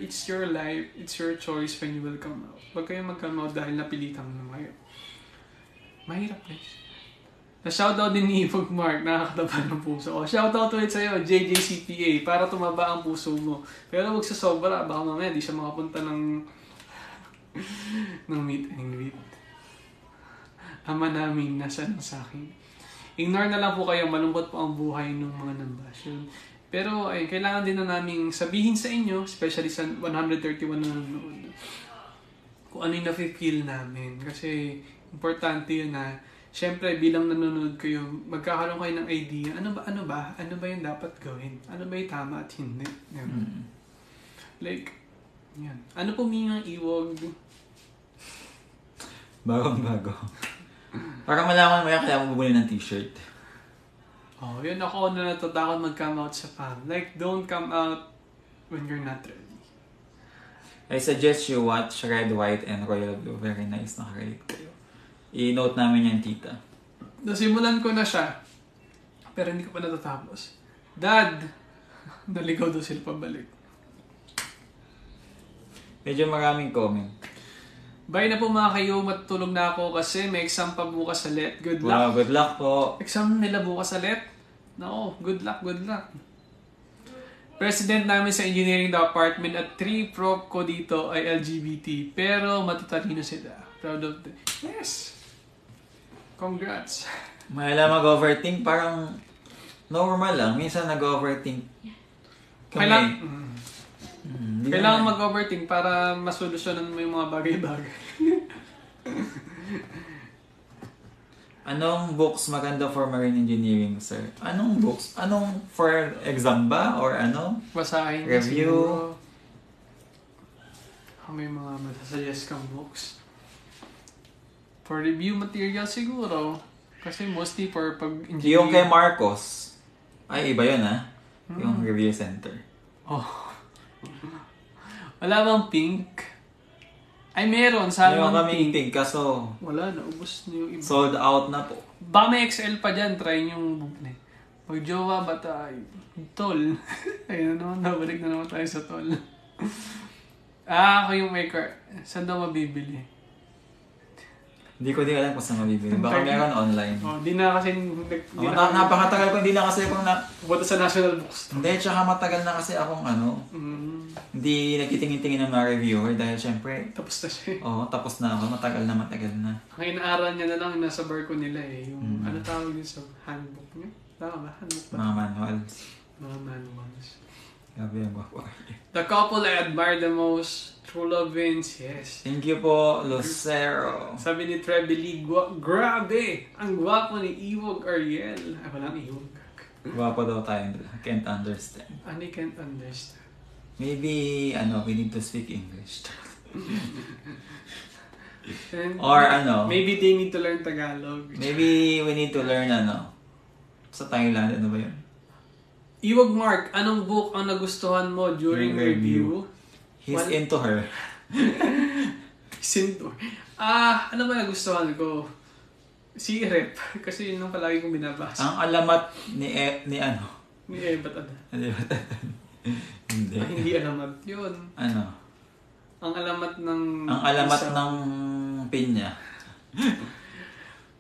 life. It's your choice when you will come out. Huwag kayo mag-come out dahil napilitan mo kayo. Mahirap guys. Na-shoutout din ni Ipog Mark, nakakataba ng puso. Shoutout ulit sa'yo, JJCPA, para tumaba ang puso mo. Pero huwag sa sobra, baka mamaya di siya makapunta ng meet and greet. Ama namin, nasa sa akin. Ignore na lang po kayo, malungkot po ang buhay ng mga nambash. Pero kailangan din na namin sabihin sa inyo, especially sa 131 na nanonood, kung ano yung nafe-feel namin. Kasi importante yun na, syempre bilang nanonood kayo, magkakaroon kayo ng idea, ano ba yung dapat gawin? Ano ba yung tama at hindi? Like, yan. Ano po yung iwag? Bagong-bago. Para malaman mo yan, kaya mo bumili ng t-shirt. Yun ako na natatakot mag-come out sa fam. Like, don't come out when you're not ready. I suggest you watch Red, White, and Royal Blue. Very nice, nakarelate kayo. I-note namin yan, tita. Nasimulan ko na siya. Pero hindi ko pa natatapos. Dad! Naligaw daw sila pabalik. Medyo maraming comment. Bye na po mga kayo, matutulog na ako kasi may exam pa bukas ulit. Good luck. Wow, good luck po. Exam nila bukas ulit? No, good luck, good luck. President namin sa engineering department at 3 prof ko dito ay LGBT. Pero matatalino sila. Proud of them. Yes! Congrats. May alam mag-overthink, parang normal lang. Minsan nag-overthink. Kailangan mag-overthink para masolusyonan mo yung mga bagay-bagay. Anong books maganda for marine engineering, sir? Anong books? Anong for exam ba? Or ano? Basahin review? May mga masasuggest kang books. For review material siguro. Kasi mostly for pag-engineering. Yung kay Marcos. Ay, iba yun ha? Yung review center. Oh. Wala bang pink? Ay, meron. Salmon kaming pink kaso wala, naubos na yung iba. sold out na po. Baka may XL pa dyan. Try yung book na. Pag-jowa ba tayo? Tol. Ayun na naman. Nabalik na naman tayo sa tol. Ako yung maker. Saan daw mabibili? Hindi ko din alam kung saan mabibili. Baka meron online. Di na kasi... Napakatagal ko. Hindi na kasi akong Punta sa National Bookstore. Hindi, tsaka matagal na kasi akong hindi nagtitingin-tingin ng mga reviewer dahil syempre... Tapos na siya. Oo, tapos na ako. Matagal na. Ang inaaral niya na lang nasa barko nila Yung ano tawag din sa handbook niya? Tama ba? Handbook ba? Mga manuals. Mga manuals. Grabe ang guwapo. The couple I admire the most, True Love wins, yes. Thank you po, Lucero. Sabi ni Trebly, grabe! Ang gwapo ni Iwog Ariel. Ay, walang Iwog. Guwapo daw tayo. Can't understand. I can't understand. Maybe, we need to speak English. And Or maybe they need to learn Tagalog. Maybe we need to learn sa Thailand, ano ba yun? Iwog Mark, anong book ang nagustuhan mo during review? He's into her. Sinto. Ano ba nagustuhan ko? Si Rep. Kasi yun ang palagi kong binabasa. Ang alamat ni Ni Ebat Ada. Hindi. Hindi alamat yun. Ano? Ang alamat ng... Ang alamat ng pinya.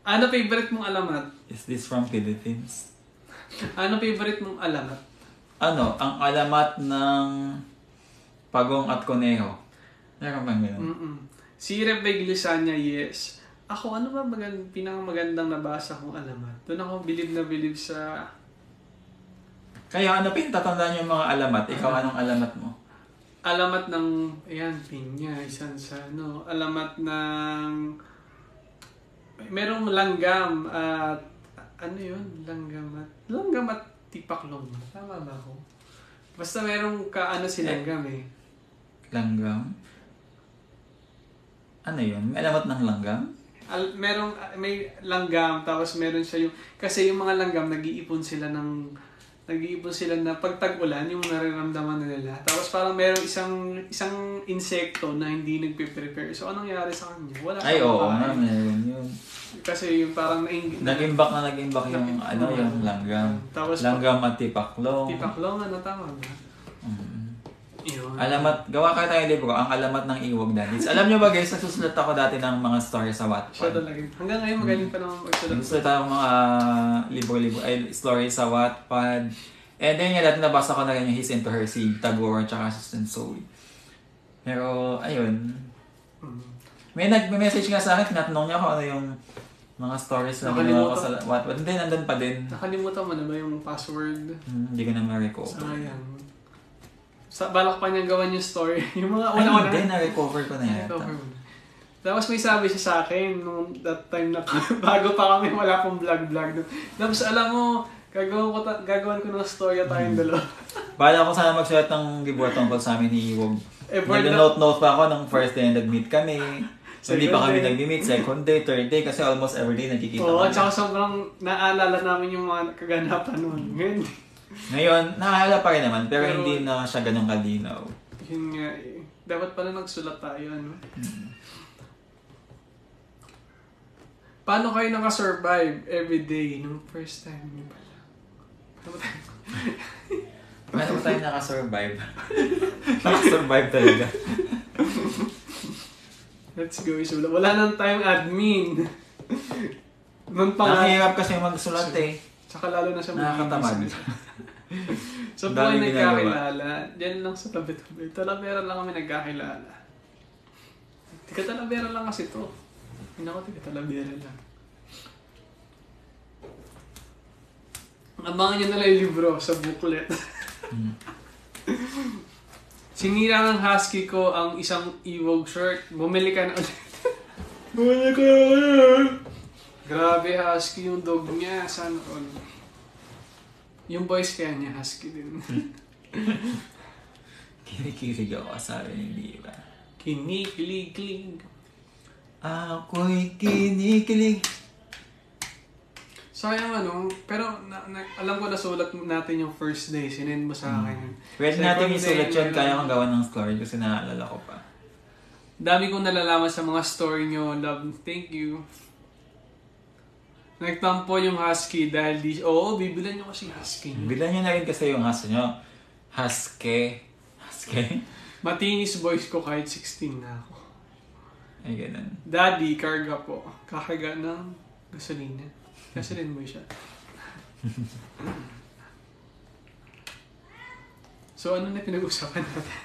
Ano favorite mong alamat? Is this from Philippines? Ano favorite mong alamat? Ang alamat ng pagong at koneho. Meron bang gano'n? Si Rebeg Lisanya, yes. Ako, ano ba pinakamagandang nabasa kong alamat? Doon ako bilib sa... Kaya pinatatandaan yung mga alamat? Ikaw, anong alamat mo? Alamat ng... Ayan, pinya. Isan sa alamat ng... Merong langgam at... Ano yun? Langgam at tipaklong. Tama ba ako? Basta merong si langgam Langgam? Ano yun? May alamat ng langgam? May langgam, tapos meron siya yung... Kasi yung mga langgam, nag-iipon sila na pag tag-ulan, yung nararamdaman nila. Tapos parang meron isang insekto na hindi nagpe-prepare. So, anong nangyari sa kanya? Wala Ay, oo nga, meron yun. Kasi yung parang nag-imbak yung yung langgam. Tapos langgam at tipaklong. Tipaklong, tama ba? Yun. Alamat, gawa ka tayo libro, ang alamat ng Iwog Daddies. Alam nyo ba guys, nagsusulat ako dati ng mga stories sa Wattpad. Siya talaga. Hanggang ngayon magaling pa naman magsulat. Nagsusulat ako mga stories sa Wattpad. And then dati nabasa ko na rin yung He's Into Her, si Tagore, tsaka Assistant Soul. Pero, ayun. May nag-message nga sa akin, tinatanong niya ako ano yung mga stories na ginawa ko sa Wattpad. Hindi, nandun pa din. Nakalimutan mo na ba yung password? Hindi ko na ma-recover. Sayang. Balak pa niyang gawan yung story. Yung mga una-una. Hindi, na-recover ko na yata. Tapos may sabi siya sa akin nung that time na bago pa kami, wala pong vlog. Tapos alam mo, gagawan ko ng story at tayong dalawa. Bala ko sana magsulat ng libro tungkol sa amin ni Iwog. Nag-note pa ako nung first day na nag-meet kami. So, hindi pa kami nag-meet, second day, third day, kasi almost every day nagkikita kami. Oo, at saka sobrang naaalala namin yung mga kaganapan noon. Ngayon, naaalala pa rin naman, pero hindi na siya ganun kalinaw. Yun nga Dapat pala nagsulat tayo, ano? Paano kayo nakasurvive everyday nung first time niyo pala? Paano tayo nakasurvive? Nakasurvive talaga. Let's go, isulat. Wala nang time admin. Nung Nakahirap kasi magsulat eh. Tsaka lalo na sa mga Nakakatamad. Sa Dami buhay ginagawa. nagkakilala, diyan lang sa tabi-tabi. Talavera lang kami nagkakilala. Tika Talavera lang kasi to. Hindi ako tika Talavera lang. Abangan nyo na lang yung libro sa booklet. Sinira ng husky ko ang isang Ewok shirt. Bumili ka na ulit. Bumili ka na ulit. Grabe, husky yung dog niya. Sana all. Yung boys kaya niya, husky din. Kinikilig ako, sabi ni Diva. Kinikilig. Ako'y kinikilig. Sayang pero alam ko nasulat natin yung first day. Sinend mo sa akin. Pwede natin isulat yun, kaya kong gawa ng story kasi naalala ko pa. Dami kong nalalaman sa mga story nyo. Love, thank you. Nagtampo yung husky dahil oo, bibilan nyo kasi husky. Bilan nyo na rin kasi yung husky nyo. Husky. Matinis boys ko kahit 16 na ako. Ay, ganun. Daddy, karga po. Kakaga ng gasolina. Gasolina mo siya. So, ano na pinag-usapan natin?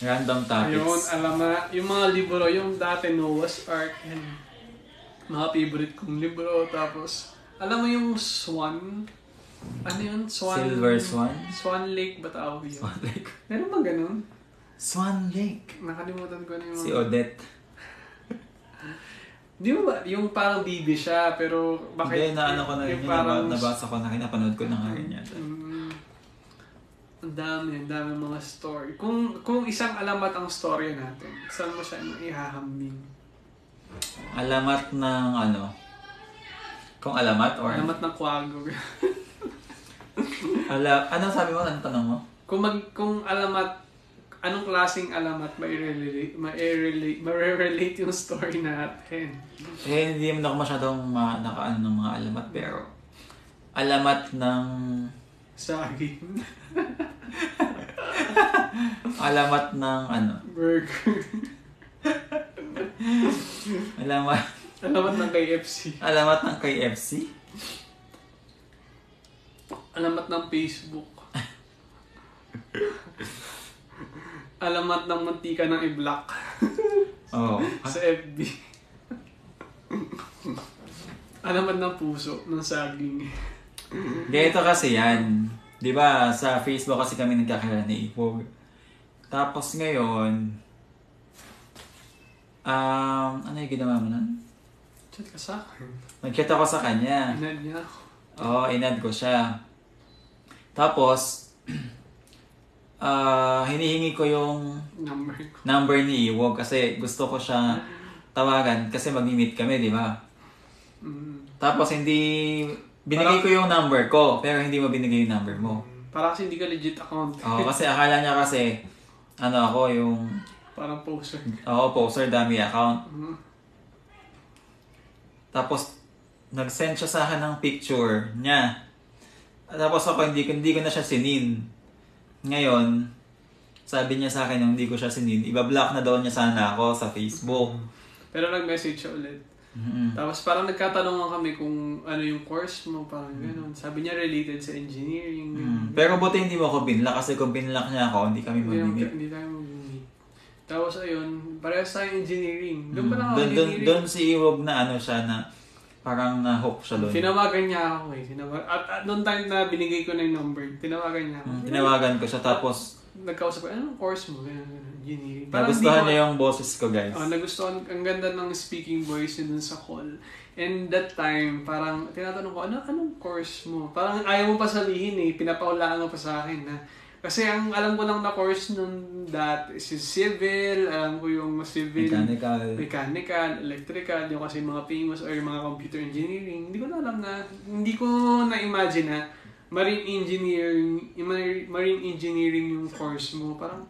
Random topics. Ayun, alam na, yung mga libro, yung dati Noah's Ark, and mga favorite kong libro, tapos, alam mo yung Swan? Ano yun? Silver Swan? Swan Lake ba tawag yun? Swan Lake. Meron ba ganun? Swan Lake. Nakalimutan ko na yung Si Odette. Di ba ba? Yung parang bibi siya, pero bakit? Hindi, naano ko na rin yung yun. Nabasa ko na rin, napanood ko na nga rin yan. Ang dami mga story. Kung isang alamat ang story natin, saan mo siya ihahambing? Alamat ng ano? Kung alamat or? Alamat ng kwago. Ano sabi mo? Anong tanong mo? Kung alamat, anong klaseng alamat ma-relate yung story natin? Eh, hindi naman ako masyadong nakaano ng mga alamat, pero alamat ng... Saging. Alamat ng ano? Burger. Alamat ng KFC. Alamat ng KFC? Alamat ng Facebook. Alamat ng mantika ng i-block. Oo. Sa FB. Alamat ng puso, ng saging. Ganito kasi yan. Di ba sa Facebook kasi kami nagkakilala ni Ipog. Tapos ngayon, ano yung ginawa mo nun? Chat ka sa akin. Nag-chat ako sa kanya. Inad niya ako. Oo, inad ko siya. Tapos, hinihingi ko yung number ni Iwog kasi gusto ko siya tawagan kasi mag-meet kami, di ba? Tapos binigay ko yung number ko, pero hindi mo binigay yung number mo. Para kasi hindi ka legit account. Oo, kasi akala niya kasi, ako yung... Parang poster. Oo, poster, dami account. Tapos, nag-send siya sa akin ng picture niya. Tapos ako, hindi ko na siya sinin. Ngayon, sabi niya sa akin nung hindi ko siya sinin, ibablock na daw niya sana ako sa Facebook. Pero nag-message siya ulit. Tapos parang nagkatanungan kami kung ano yung course mo, parang gano'n. Sabi niya related sa engineering. Pero buti hindi mo ako binlock kasi kung binlock niya ako, hindi kami mag-meet. Hindi tayo mag-meet. Tapos ayun, parehas tayo engineering. Doon pa lang ako engineering. Doon si Iwog na ano siya na parang na-hook siya doon. Tinawagan niya ako eh. At noong time na binigay ko na yung number, tinawagan niya ako. Tinawagan ko siya tapos nagkausap ko, anong course mo? Engineering. Nagustuhan niya yung boses ko, guys. Nagustuhan, ang ganda ng speaking voice niya dun sa call. And that time, parang tinatanong ko, anong course mo? Parang ayaw mo pa sabihin eh, pinapaulaan mo pa sa akin na. Kasi ang alam ko lang na course nun is civil, alam ko yung civil, mechanical, electrical, yung kasi mga famous or yung mga computer engineering. Hindi ko na alam hindi ko na-imagine na marine engineering yung course mo. Parang,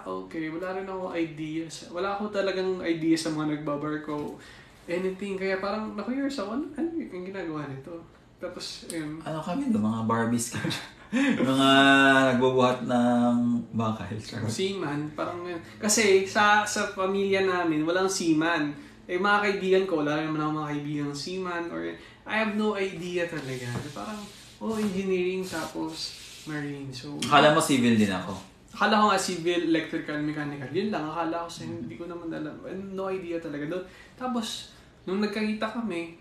okay, wala rin ako ideas. Wala ako talagang ideas sa mga nagbabarko. Anything, kaya parang na-curious ako, ano yung ginagawa nito? Tapos, ano kami doon, mga Barbies kami. Mga nagbubuhat ng bakal. Seaman, parang kasi sa pamilya namin walang seaman. Mga kaibigan ko, wala naman ako mga kaibigang seaman or I have no idea talaga. Parang engineering tapos marine. So akala mo civil din ako. Akala ko nga civil, electrical, mechanical. Yun lang, akala ko hindi ko naman alam. No idea talaga doon. Tapos nung nagkakita kami,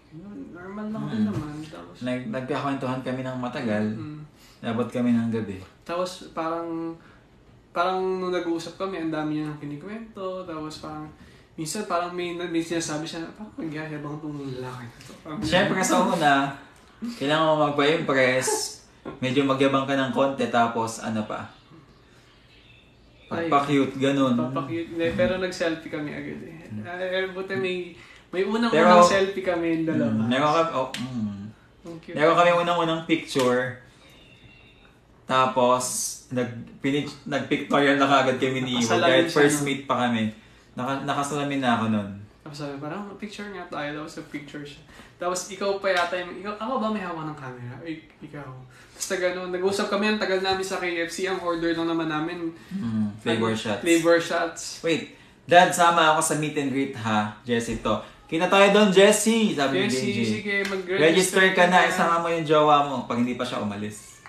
normal lang din naman. Tapos nagkakwentuhan kami ng matagal. Nabot kami ng gabi. Tapos parang nung nag-uusap kami, ang dami niya ng kinikwento. Tapos parang minsan parang may sinasabi siya na parang magyayabang itong lalaki na to. Siyempre sa una, kailangan mo magpa-impress. Medyo magyabang ka ng konti tapos ano pa. Pagpa-cute, ganun. Pagpa-cute. Pero nag-selfie kami agad eh. Buti may unang-unang selfie kami yung dalawa. Meron kami unang-unang picture. Tapos, nag-pictorial na kagad kami ni Iwo. Kahit first meet pa kami. Nakasalamin na ako nun. Tapos sabi, parang picture nga tayo. Tapos picture siya. Tapos ikaw pa yata ako ba may hawak ng camera? Ikaw. Tapos nag-usap kami, ang tagal namin sa KFC. Ang order lang naman namin. Flavor shots. Flavor shots. Wait, Dad, sama ako sa meet and greet ha. Jessie to. Kita tayo doon, Jessie! Sabi ni DJ. Sige, Register ka na, isama mo yung jowa mo pag hindi pa siya umalis.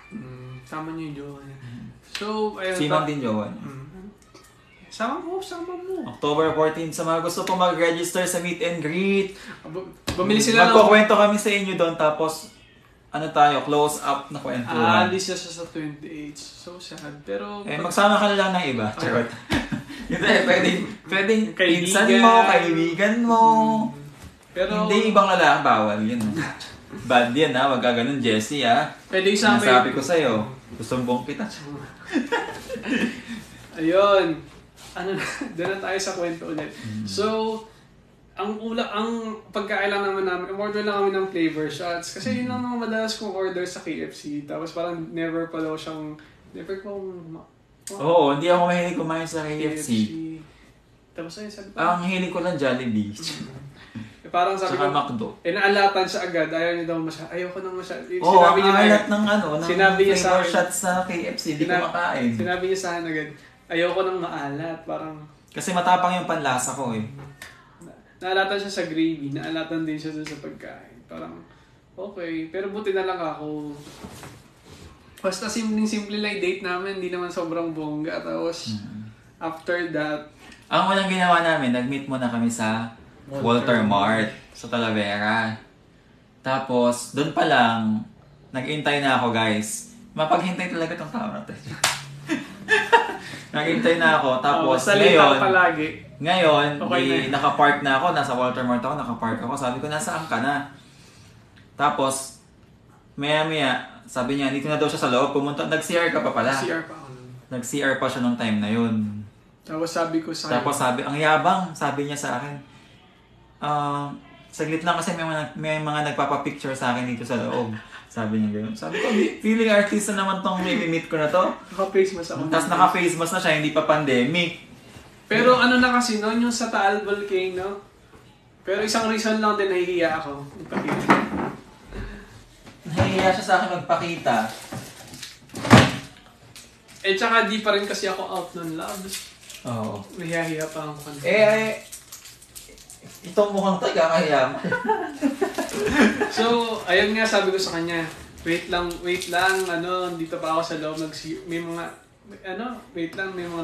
Sama niyo yung jowa niya. So, ayun. Simang din jowa niya. Sama mo. October 14, sa mga gusto po mag-register sa meet and greet. Bumili sila Magkukwento kami sa inyo doon, tapos close up na kwentuhan. Alis siya sa 28. So sad. Pero magsama ka na lang ng iba. Charot. Hindi, pwedeng pinsan kaibigan. mo, kaibigan mo. Pero hindi ibang lalaki, bawal yun. Bad yan ha, wag ka ganun, Jessie ha. Pwede isama. Nasabi ko sa'yo, gusto mong kita. Ayun. Doon na tayo sa kwento ulit. So, ang pagkailan naman namin, order lang kami ng flavor shots. Kasi yun lang naman madalas kong order sa KFC. Tapos parang never Oo, hindi ako mahilig kumain sa KFC. Tapos ayun, sabi ko. Ang hilig ko lang Jollibee. Parang sabi ko, Macdo. Naalatan siya agad. Ayaw niya daw masyado. Ayoko nang masyado. Sinabi niya alat ng sinabi niya sa flavor shots sa KFC. Hindi ko makain. Sinabi niya sa akin agad, ayoko nang maalat. Parang kasi matapang yung panlasa ko eh. Naalatan siya sa gravy. Naalatan din siya sa pagkain. Parang, okay. Pero buti na lang ako. Basta simple lang date namin. Hindi naman sobrang bongga. Tapos, after that, ang unang ginawa namin, nag-meet muna kami sa Walter Mart sa Talavera. Tapos, doon pa lang, nag-intay na ako, guys. Mapaghintay talaga itong tao natin. Nag-intay na ako. Tapos, ngayon, okay naka-park na ako. Nasa Walter Mart ako, naka-park ako. Sabi ko, nasaan ka na? Tapos, maya-maya, sabi niya, dito na daw siya sa loob. Pumunta, nag-CR ka pa pala. CR pa ako. Nag-CR pa siya nung time na yun. Tapos sabi ko sa ang yabang, sabi niya sa akin. Saglit lang kasi may mga nagpapapicture sa akin dito sa loob. Sabi niya gano'n. Sabi ko, feeling artist na naman tong meet ko na to. Naka-face mask ako. Tapos naka-face mask na siya, hindi pa pandemic. Pero ano na kasi noon, yung sa Taal Volcano. Pero isang reason lang din nahihiya ako. Nahihiya siya sa akin magpakita. Tsaka di pa rin kasi ako out nun, loves. Oo. Nahihiya pa ako. Ito mukhang taga kaya. So, ayun nga sabi ko sa kanya, wait lang, dito pa ako sa loob, may mga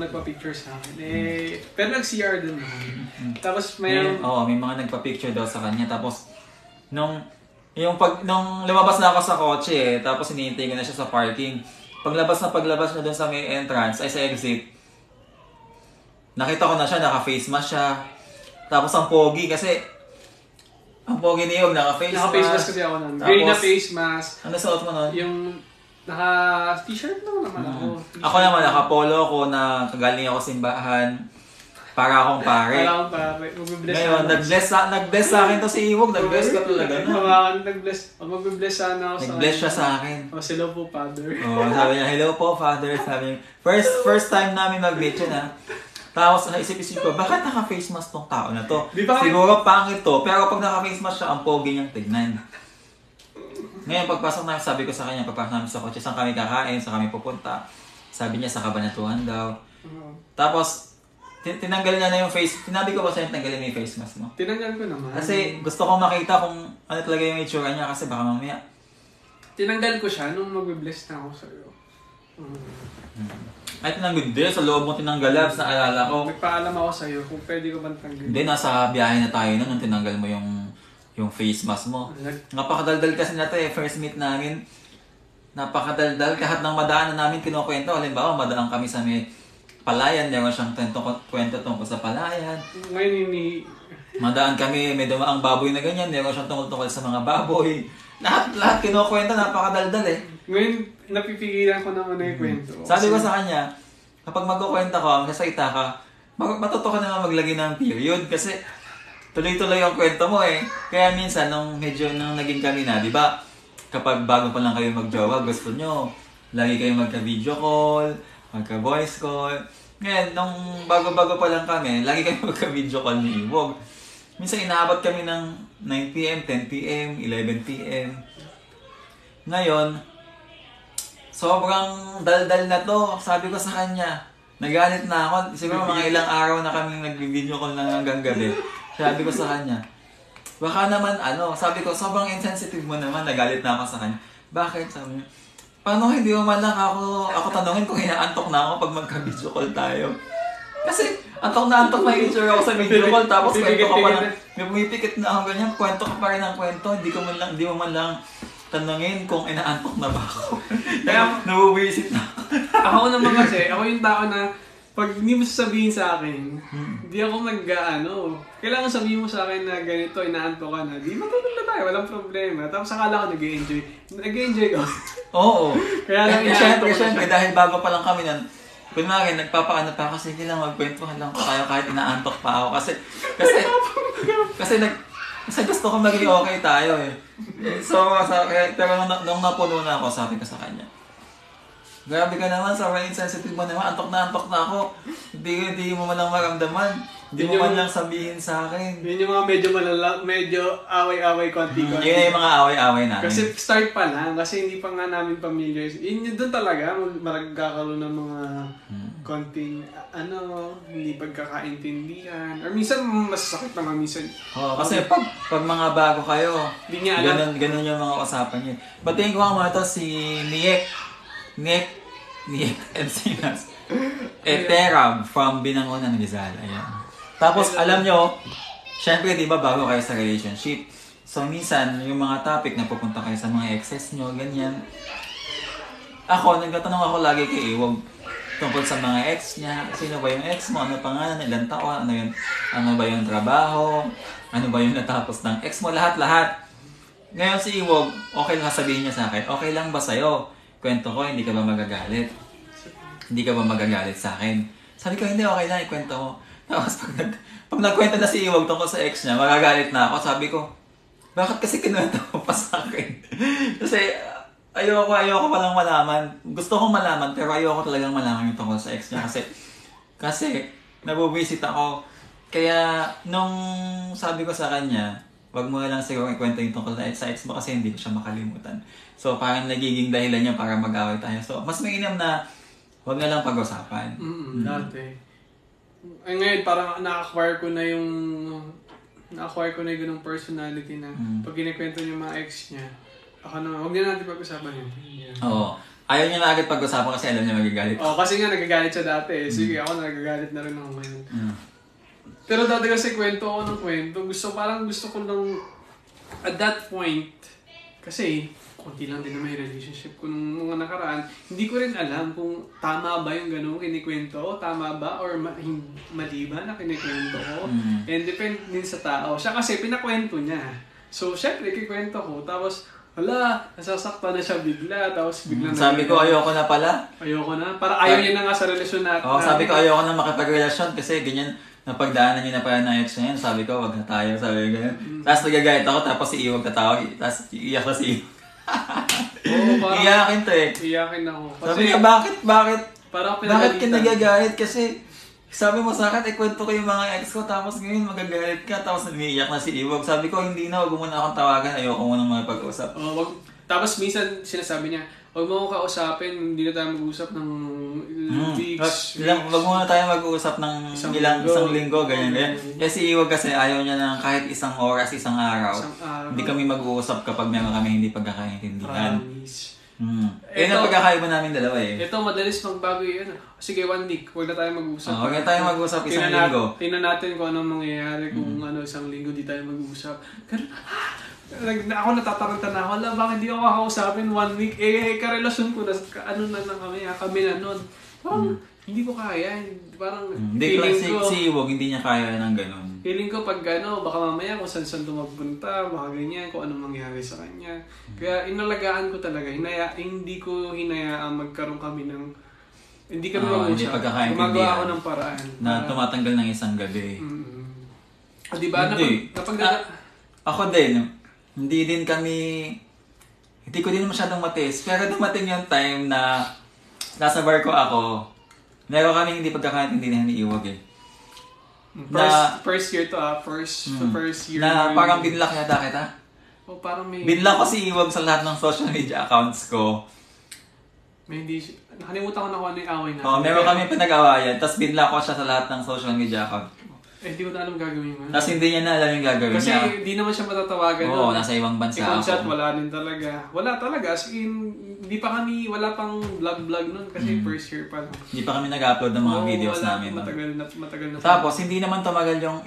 nagpa-picture sa akin. Pero nag-CR dun na. Tapos may mga nagpa-picture daw sa kanya. Tapos, nung lumabas na ako sa kotse tapos hinihintay ko na siya sa parking. Paglabas na dun sa may entrance, sa exit, nakita ko na siya, naka-face mask siya. Tapos ang pogi kasi, ang pogi ni Yog, naka-face mask. Naka-face mask kasi ako nun. Gray na face mask. Ano suot mo nun? Yung naka-t-shirt lang naman ako. Ako naman, naka-polo ko na kagaling ako simbahan. Para akong pare. Ngayon, nag-bless sa akin to si Iwog. Nag-bless ka talaga na. Mag-bless sana ako sa nag-bless siya sa akin. Hello po, Father. Sabi niya, hello po, Father. Sabi niya, first time namin mag-meet yun ha. Tapos naisip-isip ko, bakit naka-face mask tong tao na to? Siguro pangit to, pero pag naka-face mask siya, ang pogi niyang tignan. Ngayon, pagpasok namin, sabi ko sa kanya, pagpasok namin sa kotse, saan kami kakain, saan kami pupunta. Sabi niya, sa Kabanatuan daw. Tapos, tinanggal niya na yung face, tinabi ko ba sa'yo tanggalin mo yung face mask mo? Tinanggal ko naman. Kasi gusto ko makita kung ano talaga yung itsura niya kasi baka mamaya. Tinanggal ko siya nung mag-bless na ako sa'yo. Ay, tinanggal din. Sa loob mo tinanggal, Labs, naalala ko. Nagpaalam ako sa'yo kung pwede ko bang tanggalin. Hindi, nasa biyahe na tayo nun nung tinanggal mo yung face mask mo. Napakadaldal kasi na to eh, first meet namin. Napakadaldal. Kahit ng madaan na namin kinukwento. Halimbawa, madaan kami sa may palayan. Meron siyang kwento tungkol sa palayan. Ngayon Madaan kami, may dumaang baboy na ganyan. Meron siyang tungkol sa mga baboy. Lahat kinukwento, napakadaldal eh. Ngayon, napipigilan ko naman na yung kwento. Sabi ko sa kanya, kapag magkukwenta ko, magsasalita ka, matuto ka naman maglagay ng period kasi tuloy-tuloy yung kwento mo eh. Kaya minsan, nung naging kami na, di ba? Kapag bago pa lang kayo magjowa, gusto nyo, lagi kayo magka-video call, magka-voice call. Ngayon, nung bago-bago pa lang kami, lagi kayo magka-video call ni Iwog. Minsan, inaabot kami ng 9 p.m., 10 p.m., 11 p.m. Ngayon, sobrang daldal na to. Sabi ko sa kanya, nagalit na ako. Siguro mga ilang araw na kami nag-video call na hanggang gabi. Sabi ko sa kanya, baka naman sabi ko, sobrang insensitive mo naman, nagalit na ako sa kanya. Bakit? Sabi niya, paano hindi mo man lang ako tanungin kung inaantok na ako pag magka-video call tayo? Kasi, antok na yung itsura ako sa video call, tapos kwento ka pa lang, may pumipikit na ako ganyan, kwento ka pa rin ng kwento, hindi mo man lang tanungin kung inaantok na ba ako. Kaya, nabubisit na ako. Ako naman kasi, ako yung tao na, pag hindi mo sasabihin sa akin, hindi ako kailangan sabihin mo sa akin na ganito, inaantok ka na, di matulog na tayo, walang problema. Tapos akala ko nag-i-enjoy. Nag-i-enjoy ko. Oo. Kaya lang Siyempre, dahil bago pa lang kami nun, kunwari, nagpapaano pa kasi kailangan magkwentuhan lang tayo kahit inaantok pa ako. Kasi gusto ko maging okay tayo eh. So, pero nung napuno na ako, sabi ko sa kanya, grabe ka naman, sobrang insensitive mo naman, antok na ako. Hindi mo man lang maramdaman. Hindi mo man lang sabihin sa akin. Yun yung mga medyo away-away konti. Yun yung mga away-away namin. Kasi start pa lang, kasi hindi pa nga namin familiar. Yun doon talaga, magkakaroon ng mga konting, hindi pagkakaintindihan. Or minsan, masasakit naman minsan. Kasi pag mga bago kayo, hindi niya alam. Ganun yung mga usapan niyo. Batiin ko nga ito si Niek Encinas. Eterab from Binangonan, Rizal. Ayan. Tapos, alam nyo, syempre, di ba, bago kayo sa relationship. So, minsan, yung mga topic na pupunta kayo sa mga exes nyo, ganyan. Ako, nagtatanong ako lagi kay Iwog tungkol sa mga ex niya. Sino ba yung ex mo? Ano pangalan? Ilang taon? Ano ba yung trabaho? Ano ba yung natapos ng ex mo? Lahat-lahat. Ngayon si Iwog, okay lang sabihin niya sa akin, okay lang ba sa'yo? Kwento ko, hindi ka ba magagalit? Hindi ka ba magagalit sa akin? Sabi ko, hindi, okay lang, ikwento mo. Tapos pag nagkwento na si Iwog tungkol sa ex niya, magagalit na ako. Sabi ko, bakit kasi kinuwento mo pa sa akin? Kasi ayoko pa lang malaman. Gusto kong malaman, pero ayoko talagang malaman yung tungkol sa ex niya. Kasi nabubisit ako. Kaya nung sabi ko sa kanya, wag mo na lang siguro ikwento yung tungkol sa ex mo kasi hindi ko siya makalimutan. So parang nagiging dahilan niya para mag-away tayo. So mas mainam na wag na lang pag-usapan. Dati. Ngayon, parang na-acquire ko na yung ganung personality na pag kinikwento niya mga ex niya, ako naman, huwag na natin pag-usapan yun. Yeah. Oo. Ayaw niya na agad pag-usapan kasi alam niya magagalit. Kasi nga nagagalit siya dati eh. Sige, ako nagagalit na rin ako ngayon. Pero dati kasi kwento ako ng kwento. Gusto ko lang at that point, kasi konti lang din naman yung relationship ko nung mga nakaraan, hindi ko rin alam kung tama ba yung gano'ng kinikwento ko, tama ba, or mali ba na kinikwento ko. And depende din sa tao. Siya kasi pinakwento niya. So, syempre, kikwento ko. Tapos, nasasaktan na siya bigla. Tapos, bigla na. Sabi ko, ayoko na pala. Ayoko na. Para ayaw niya na nga sa relasyon natin. Sabi ko, ayoko na makipagrelasyon kasi ganyan. Napagdaanan niyo na pala ng ex niya yan. Sabi ko, wag na tayo. Sabi ko, ganyan. Tapos nagagayat ako, tapos si Iwag tatawag. Tapos iiyak na si Iwag. Iyakin to eh. Iyakin ako. Kasi, sabi niya, bakit? Bakit ka nagagalit? Kasi sabi mo sa akin, ikwento ko yung mga ex ko, tapos ngayon magagalit ka, tapos umiiyak na si Iwag. Sabi ko, hindi na, wag mo na akong tawagan, ayoko mo nang makipag-usap. Tapos minsan sinasabi niya, huwag mo akong kausapin, hindi na tayo mag-usap ng weeks. Wag muna tayo mag-uusap ng isang linggo, ganyan. Kasi Iwag kasi ayaw niya ng kahit isang oras, isang araw. Hindi kami mag-uusap kapag meron kami hindi pagkakaintindihan. Yun ang pagkakaiba namin dalawa eh. Ito, madalis magbago yun. Sige, 1 week, huwag na tayo mag-uusap. Huwag na tayo mag-uusap isang linggo. Tingnan natin kung anong mangyayari kung isang linggo di tayo mag-uusap. Ganun, ako natataranta na ako, bakit hindi ako kakausapin 1 week? Karelasyon ko na, kami na nun. Parang, hindi ko kaya. Parang, feeling ko, si Iwag, hindi niya kaya ng ganun. Feeling ko pag baka mamaya kung saan magpunta, baka ganyan, kung anong mangyari sa kanya. Kaya inalagaan ko talaga, hindi ko hinayaan magkaroon kami ng, hindi kami mag-usap. Gumagawa ako ng paraan. Na tumatanggal ng isang gabi. Diba? Ako din, hindi ko din masyadong matiis. Pero dumating yung time na nasa barko ako, meron kami hindi pagkakaintindihan ni Iwag eh. First year to first year. Na parang binlock yata kita. Parang may... Binlock ko si Iwag sa lahat ng social media accounts ko. May hindi... Nakalimutan ko na kung ano yung away natin. Meron kami pinag-awayan, tapos binlock ko siya sa lahat ng social media account. Hindi ko na alam gagawin mo. Tapos hindi niya na alam yung gagawin niya. Kasi hindi naman siya matatawagan. Oo, nasa ibang bansa ako. Chat, wala din talaga. Wala talaga. As in, wala pang vlog nun kasi first year pa lang. Hindi pa kami nag-upload ng mga videos namin. Matagal na. Tapos, hindi naman tumagal yung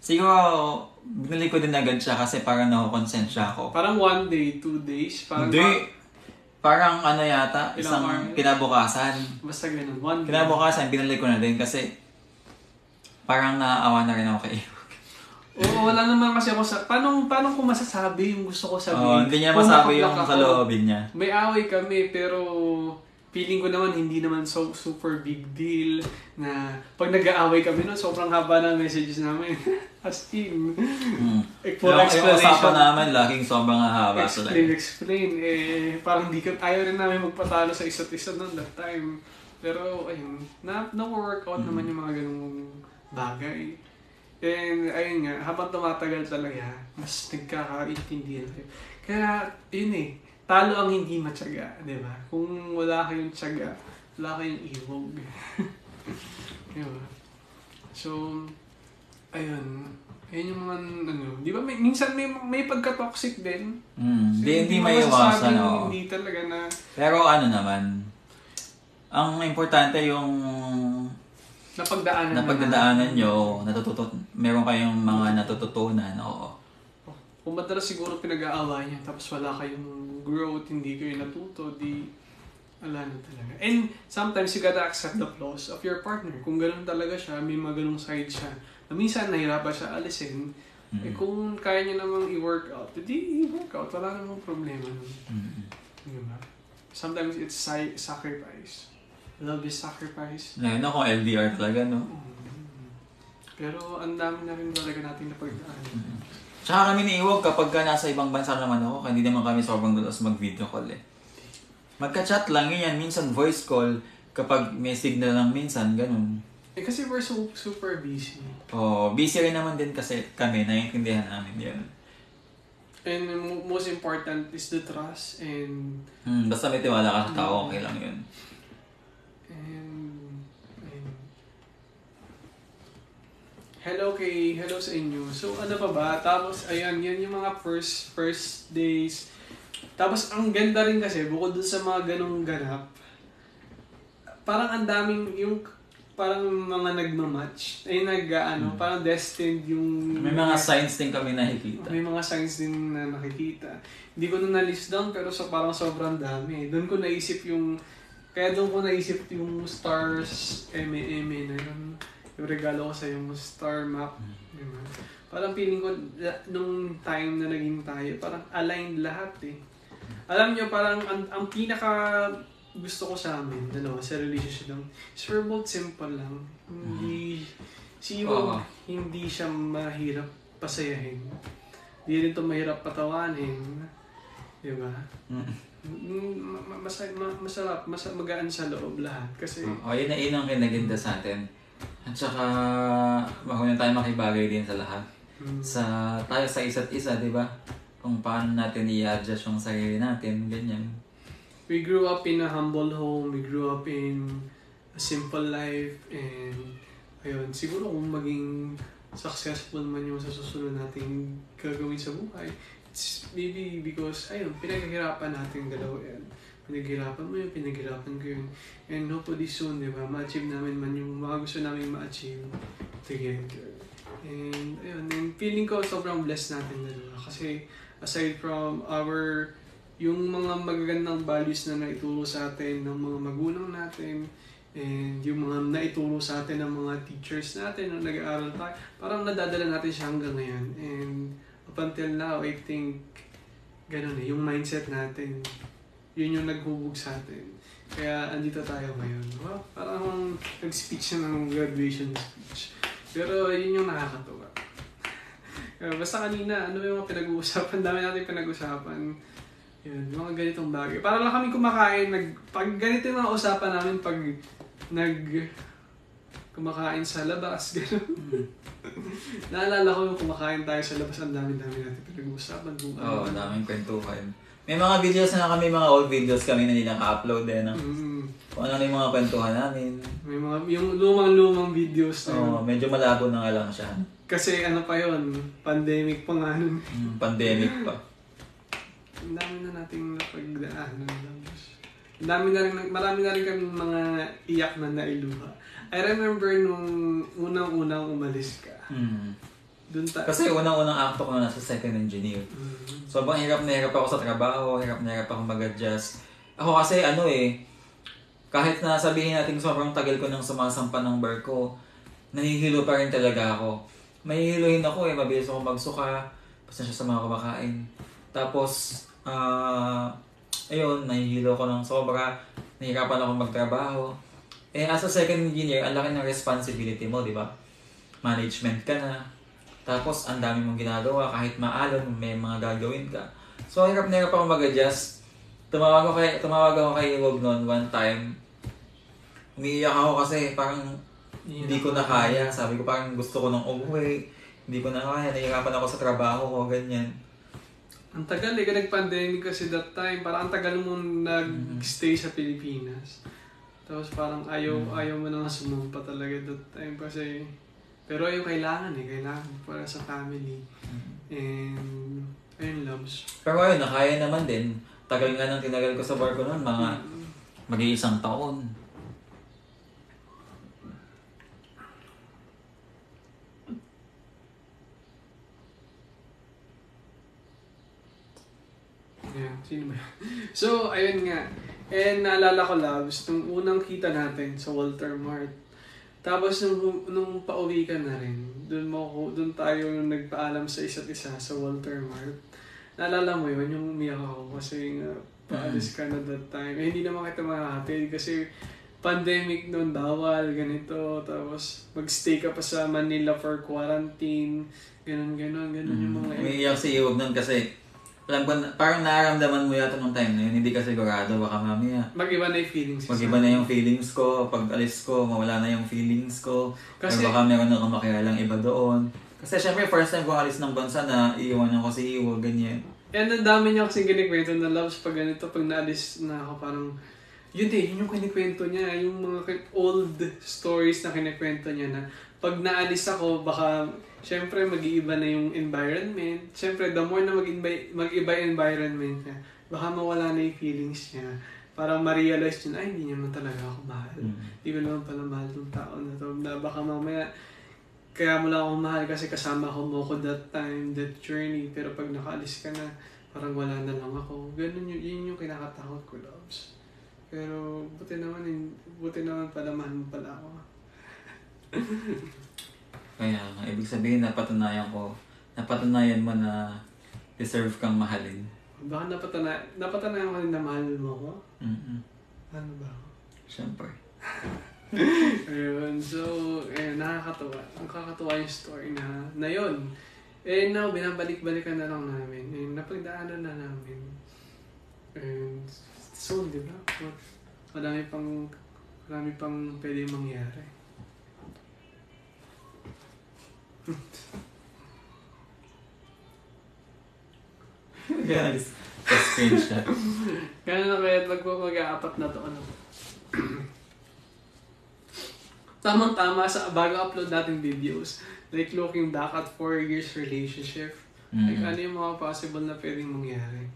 siguro, binili ko din agad siya kasi parang nakukonsent siya ako. Parang 1 day, 2 days. Hindi. Parang yata, isang kinabukasan. Basta ganun, 1 day. Kinabukasan, binili ko na din kasi parang naaawa na rin ako kay Iwag. Oo, wala naman kasi ako paano ko masasabi yung gusto ko sabihin? Hindi niya masabi yung sa loobin niya. May away kami, pero feeling ko naman hindi naman super big deal na pag nag-aaway kami no, sobrang haba ng messages namin. As in. For explanation. Yung usapan namin, laging sobrang haba. Explain. Parang ayaw rin namin magpatalo sa isa't isa noon that time. Pero, ayun, na-workout naman yung mga ganung bagay. And, ayun nga, habang tumatagal talaga, mas nagkakaintindihan kayo. Kaya, yun talo ang hindi matyaga, di ba? Kung wala kayong tyaga, wala kayong Iwag. Diba? So, ayun. Ayun yung mga, di ba, minsan may pagka-toxic din. Hindi may iwasan, Hindi talaga na... Pero naman, ang importante yung napagdadaanan nyo, meron kayong mga natututunan, oo. Kung madalas siguro pinag-aaway niya, tapos wala kayong growth, hindi kayo natuto, wala na talaga. And sometimes you gotta accept the flaws of your partner. Kung ganun talaga siya, may mga ganung side siya, na minsan nahirapan siya alisin, kung kaya niya namang i-workout, hindi i-workout, wala namang problema nun. Diba? Sometimes it's sacrifice. Love is sacrifice. Ngayon ako, LDR talaga, no? Pero ang dami na rin talaga natin napagdaanan. Tsaka kami ni Iwag kapag nasa ibang bansa naman ako, hindi naman kami sobrang dalas mag-video call eh. Magka-chat lang yan, minsan voice call, kapag may signal lang minsan, ganun. Kasi we're super busy. Busy rin naman din kasi kami, naiintindihan namin yan. And most important is the trust and... basta may tiwala ka sa tao, okay lang yun. Hello sa inyo. So ano pa ba? Tapos ayan, yan yung mga first days. Tapos ang ganda rin kasi bukod dun sa mga ganong ganap. Parang ang daming yung parang mga nagma-match. Parang destined yung... May mga signs din kami nakikita. May mga signs din na nakikita. Hindi ko na na-list down pero parang sobrang dami. Doon ko naisip yung stars, na yun. Yung regalo ko sa yung star map. Diba? Parang feeling ko, nung time na naging tayo, parang aligned lahat eh. Alam nyo, parang ang pinaka gusto ko sa amin, sa relationship lang, is we're both simple lang. Hindi siya mahirap pasayahin. Hindi rin ito mahirap patawanin. Diba? Masarap, magaan sa loob lahat. Kasi... yun ang kinaganda sa atin. At saka, huwag na tayo makibagay din sa lahat. Tayo sa isa't isa, di ba? kung paano natin i-adjust yung sarili natin, ganyan. We grew up in a humble home, we grew up in a simple life, and ayun, siguro kung maging successful man yung sa susunod nating gagawin sa buhay, it's maybe because, ayun, pinaghirapan natin dalawa yan. Pinaghirapan mo yun, pinaghirapan ko yun. And hopefully soon, di ba, ma-achieve namin man yung mga gusto namin ma-achieve together. And ayun, and feeling ko sobrang blessed natin dalawa. Kasi aside from yung mga magagandang values na naituro sa atin ng mga magulang natin, and yung mga naituro sa atin ng mga teachers natin nung nag-aaral tayo, parang nadadala natin siya hanggang ngayon. And up until now, I think, ganun yung mindset natin, yun yung naghubog sa atin. Kaya andito tayo ngayon. Wow, parang akong nag-speech ng graduation speech. Pero yun yung nakakatuwa. Basta kanina, ano yung mga pinag-uusapan? Dami natin pinag-uusapan. Yun, mga ganitong bagay. Para lang kami kumakain, pag ganito yung mga usapan namin, pag kumakain sa labas, gano'n. Naalala ko yung kumakain tayo sa labas, ang dami-dami natin pinag-uusapan. Oo, daming kwentuhan. May mga videos na kami, mga old videos kami na hindi naka-upload no? Kung ano yung mga kwentuhan namin. May mga, yung lumang-lumang videos na Oo, medyo malabo na nga lang siya. Kasi ano pa yon, pandemic pa nga nun. Pandemic pa. Ang dami na nating napagdaanan. Marami na rin kaming mga iyak na nailuha. I remember nung unang-unang umalis ka. Kasi unang-unang acto ko na nasa second engineer. Sobrang hirap na hirap ako sa trabaho, hirap na hirap ako mag-adjust. Ako kasi kahit na sabihin natin sobrang tagal ko nang sumasampa ng barko, nahihilo pa rin talaga ako. Mahihiluhin ako mabilis ako magsuka, pasensya sa mga kumakain. Tapos, ayun, nahihilo ko ng sobra, nahihirapan ako magtrabaho. As a second engineer, ang laki ng responsibility mo, di ba? Management ka na. Tapos, ang dami mong ginagawa, kahit maalon, may mga gagawin ka. So, hirap na hirap ako mag-adjust. Tumawag ako kay Iwog noon one time. Umiiyak ako kasi parang hindi ko na kaya. Sabi ko parang gusto ko nang umuwi. Hindi ko na kaya, nahihirapan ako sa trabaho ko, ganyan. Ang tagal nag-pandemic kasi that time. Parang ang tagal mo nag-stay sa Pilipinas. Tapos parang ayaw mo na nga sumumpa talaga that time kasi... Pero yung kailangan para sa family. And, ayun, loves. Pero ayun, nakaya naman din. Tagal nga nang tinagal ko sa barko noon, mga mag-iisang taon. Yeah, sino ba yan? So, ayun nga. And naalala ko, loves, nung unang kita natin sa Walter Mart. Tapos nung pauwi ka na rin, doon tayo nagpaalam sa isa't isa sa Walter Mart. Naalala mo yun, yung umiyak ako kasi nga paalis ka na that time. Hindi naman kita makahatid kasi pandemic noon, bawal, ganito. Tapos mag-stay ka pa sa Manila for quarantine. Ganun yung mga... Umiiyak si Iwog nun kasi alam ko, parang nararamdaman mo yata nung time na yun, hindi ka sigurado, baka mamaya. Mag-iba na yung feelings. Mag-iba na yung feelings ko, pag alis ko, mawala na yung feelings ko. Kasi, or baka meron akong makilalang iba doon. Kasi syempre, first time ko alis ng bansa na iiwanan ko si Iwo, ganyan. And ang dami niya kasing kinikwento na loves pag ganito, pag naalis na ako parang, yun yung kinikwento niya, yung mga old stories na kinikwento niya na pag naalis ako, baka syempre mag-iiba na yung environment. Syempre, the more na mag-iba yung environment niya, baka mawala na yung feelings niya. Parang ma-realize niya, ay, hindi naman talaga ako mahal. Hindi ko naman pala mahal ng tao na to. Na baka mamaya, kaya mo lang ako mahal kasi kasama mo ko that time, that journey. Pero pag nakaalis ka na, parang wala na lang ako. Ganun yun yung kinakatakot ko, loves. Pero buti naman pala mahal mo pala ako. Kaya, ibig sabihin, napatunayan mo na deserve kang mahalin. Baka napatunayan ko rin na mahal mo ko? Ano ba? Siyempre. Ayun, so, nakakatuwa. Nakakatuwa yung story na yun. And now, binabalik-balikan na lang namin. And napagdaanan na namin. And soon, di ba? Marami pang pwede mangyari. Kaya nag-screenshot. Kaya na kaya mag-aapat na to, ano. Tamang-tama sa bago upload natin videos. Like looking back at 4 years relationship. Like ano yung mga possible na pwedeng mangyari.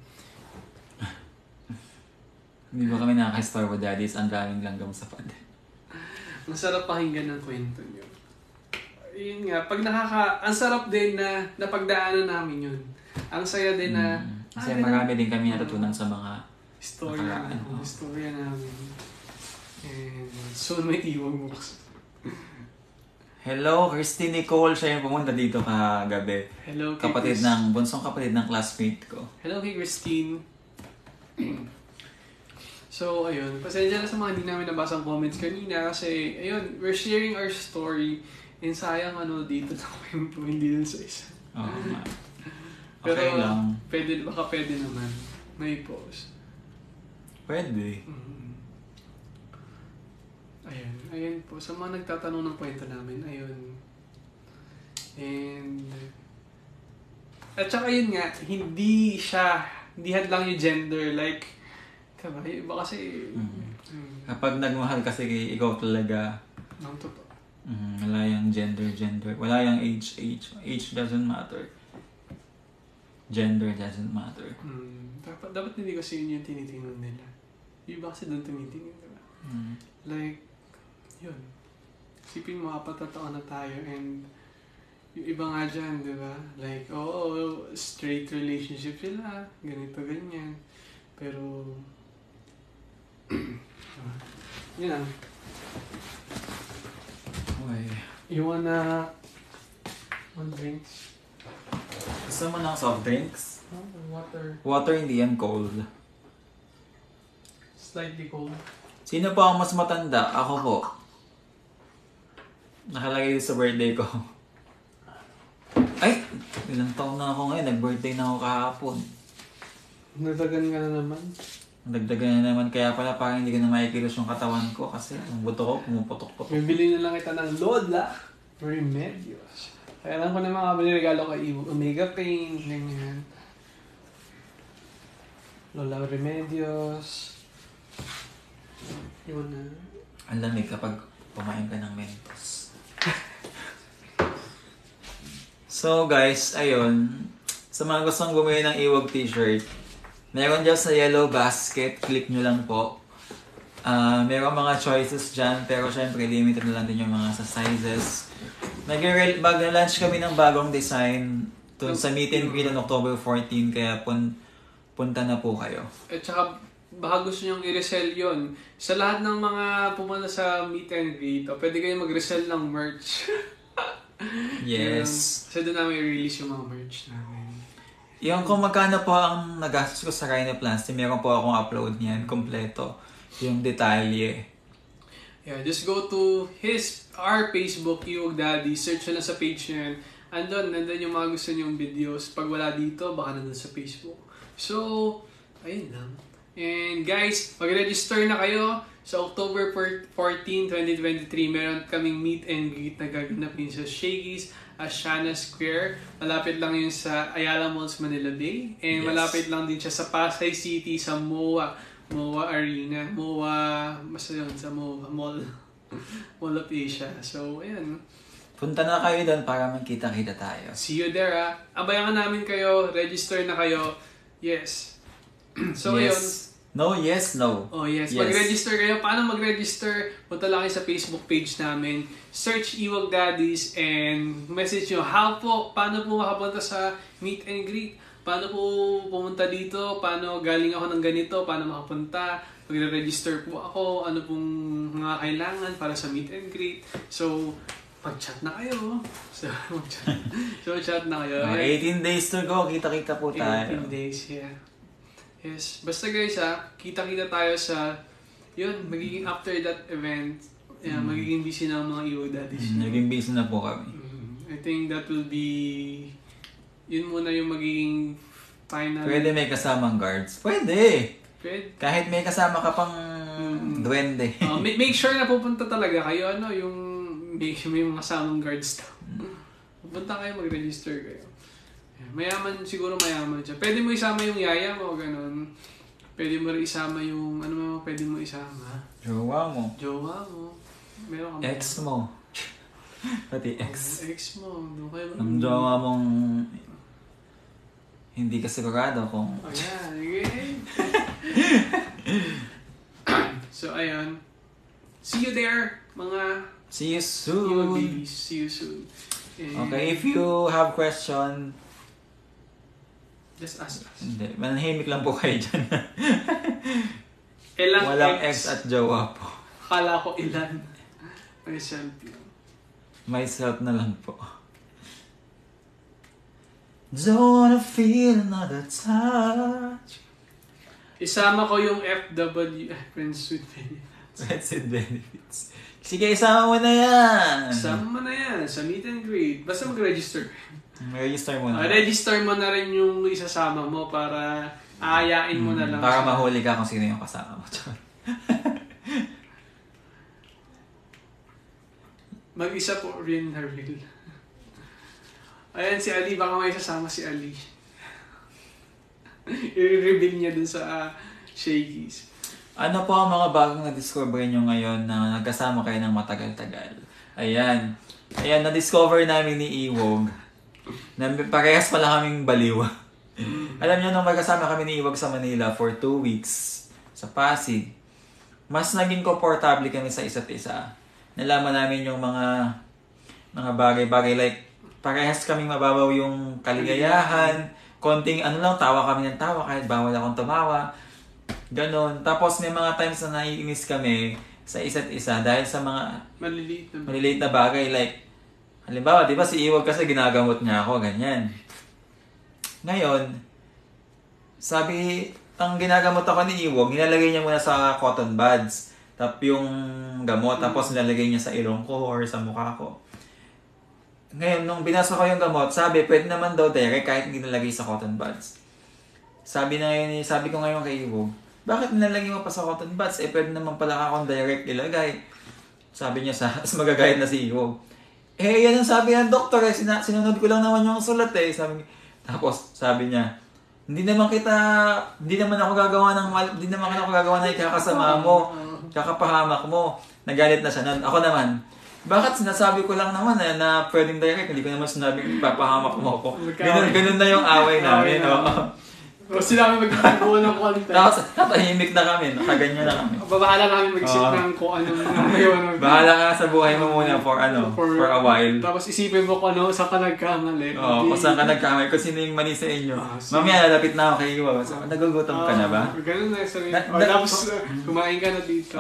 Hindi ba kami nakaka-Starvo Daddies? Ang daming langgam sa pad. Ang sarap pakinggan ng kwento nyo. Yun nga, ang sarap din na napagdaanan namin yun. Ang saya din na... Kasi marami din kami natutunan sa mga istorya namin. And soon may iwag books. Hello, Christine Nicole. Siya yung pumunta dito kagabi. Hello, kay bunsong kapatid ng classmate ko. Hello kay Christine. So, ayun. Pasensya na sa mga hindi namin nabasa ang comments kanina kasi, ayun, we're sharing our story and sayang dito na kwento, hindi dun sa isa. Oo nga. Pero, Okay lang. Baka pwede naman. May post. Pwede. Ayun po. Sa mga nagtatanong ng kwento namin, ayun. And, at saka yun nga, hindi hadlang yung gender, like, iba kasi, kapag nagmahal kasi ikaw talaga, ang totoo. Wala yung gender, wala yung age doesn't matter. Gender doesn't matter. Dapat hindi kasi yun yung tinitingnan nila. Yung iba kasi doon tumitingin, diba? Like, yun. Isipin mo, 4 na taon na tayo and yung iba nga dyan, diba? Like, straight relationship sila, ganito, ganyan. Pero, yun lang. Okay. You wanna... drinks? Gusto mo ng soft drinks? Water. Water hindi yan cold. Slightly cold. Sino po ang mas matanda? Ako po. Nakalagay sa birthday ko. Ay! Ilang taon na ako ngayon. Nag-birthday na ako kahapon. Nadagan ka na naman. Nagdagan na naman. Kaya pala parang hindi ko na makikilos yung katawan ko kasi ang buto ko pumuputok-putok. Bibili na lang kita ng Lola Remedios. Kaya lang ko na makabili regalo kay Iwo. Omega Pain, ganyan. Lola Remedios. Yun na. Ang lamig kapag kumain ka ng Mentos. So guys, ayun. Sa mga gustong bumili ng Iwag t-shirt, meron dyan sa yellow basket. Click nyo lang po. Meron mga choices dyan, pero syempre limited na lang din yung mga sa sizes. Mag-launch kami ng bagong design sa meet and greet on October 14, kaya punta na po kayo. At saka, baka gusto nyong i-resell yun. Sa lahat ng mga pumunta sa meet and greet, pwede kayong mag-resell ng merch. Yes. Kasi doon namin i-release yung mga merch namin. Yung kung magkano po ang nagastos ko sa Rhinoplasty, meron po akong upload niyan, kompleto. Yung detalye. Yeah, just go to our Facebook, Iwag Daddy. Search na sa page niya. Nandun yung mga gusto niyong videos. Pag wala dito, baka nandun sa Facebook. So, ayun lang. And guys, mag-register na kayo. Sa October 14, 2023, meron kaming meet and greet na gaganapin sa Shakey's Asiana Square. Malapit lang yun sa Ayala Malls, Manila Bay. And malapit lang din siya sa Pasay City, sa MOA Arena. Basta yun, sa MOA Mall. Mall of Asia. So, ayan. Punta na kayo doon para magkita-kita tayo. See you there, ha. Abayan namin kayo. Register na kayo. Yes. So, yes. ayun. No, yes, no. Oh, yes. Mag-register kayo. Paano mag-register? Punta lang kayo sa Facebook page namin. Search Iwag Daddies and message nyo paano po makapunta sa meet and greet. Paano po pumunta dito? Paano galing ako ng ganito? Paano makapunta? Magre-register po ako. Ano pong mga kailangan para sa meet and greet. So, pag-chat na kayo. So, chat na kayo. 18 days to go. Kita-kita po tayo. 18 days, yeah. Yes. Basta guys kita-kita tayo sa, magiging after that event, magiging busy na ang mga Iwag Daddies. Naging busy na po kami. I think that will be, yun muna yung magiging final. Pwede may kasamang guards? Pwede! Kahit may kasama ka pang duwende. Make sure na pupunta talaga kayo, yung may mga kasamang guards daw. Pupunta kayo, mag-register kayo. Mayaman, siguro mayaman siya. Pwede mo isama yung yaya mo, ganun. Pwede mo rin isama yung, ano mo, pwede mo isama? Jowa mo. Jowa mo. Meron ka Ex mo. Pati ex. Ex mo. Doon kayo. Ang jowa mong hindi ka sigurado kung... Ayan, okay. So, ayun. See you there, mga... See you soon. babies. See you soon. And Okay, if you have question... just ask us. Hindi, manahimik lang po kayo dyan. Ilang Walang ex at jowa po. Akala ko ilan. Myself yun. Myself na lang po. Don't wanna feel another touch. Isama ko yung FW, Friends with Benefits. Friends with Benefits. Sige, isama mo na yan. Isama mo na yan sa meet and greet. Basta mag-register. Register mo na. Register mo na rin yung isasama mo para aayain mo na lang. Para mahuli ka kung sino yung kasama mo. Mag-isa po rin na real. Ayan si Ali, baka may sasama si Ali. I-reveal niya dun sa Shaggy's. Ano po ang mga bagong na-discover nyo ngayon na nagkasama kayo ng matagal-tagal? Ayan. Ayan, na-discover namin ni Iwog na parehas pala kaming baliw. Alam niyo, nung magkasama kami ni Iwog sa Manila for 2 weeks sa Pasig, mas naging komportable kami sa isa't isa. Nalaman namin yung mga bagay-bagay like parehas kaming mababaw yung kaligayahan, konting ano lang, tawa kami ng tawa kahit bawal akong tumawa. Ganon. Tapos may mga times na naiinis kami sa isa't isa dahil sa mga maliliit na bagay like halimbawa, di ba si Iwag kasi ginagamot niya ako, ganyan. Ngayon, sabi, ang ginagamot ako ni Iwag, nilalagay niya muna sa cotton buds. Tapos yung gamot, tapos nilalagay niya sa ilong ko or sa mukha ko. Ngayon, nung binasa ko yung gamot, sabi, pwede naman daw direct kahit hindi nilagay sa cotton buds. Sabi ko ngayon kay Iwag, bakit nilalagay mo pa sa cotton buds? Pwede naman pala akong direct ilagay. Sabi niya magagayat na si Iwag. Yan ang sabi ng doktor, sinunod ko lang naman yung sulat Tapos sabi niya, hindi naman ako gagawa ng ikakasama mo, kakapahamak mo. Nagalit na siya. Ako naman, bakit sinasabi ko lang naman na pwedeng direct, hindi ko naman sinabing ipapahamak mo ako. Ganun na yung away namin. Kasi namin magkakaguan ng content. Tapos natahimik na kami, nakaganyan na kami. Bahala namin mag-isip ng kung anong bahala ka sa buhay mo muna for a while. Tapos isipin mo kung saan ka nagkamali. Kung saan ka nagkamali, kung sino yung mali sa inyo. Mamaya lalapit na ako kay Iwa. Nagugutom ka na ba? Ganun na sabihin. Tapos kumain ka na dito.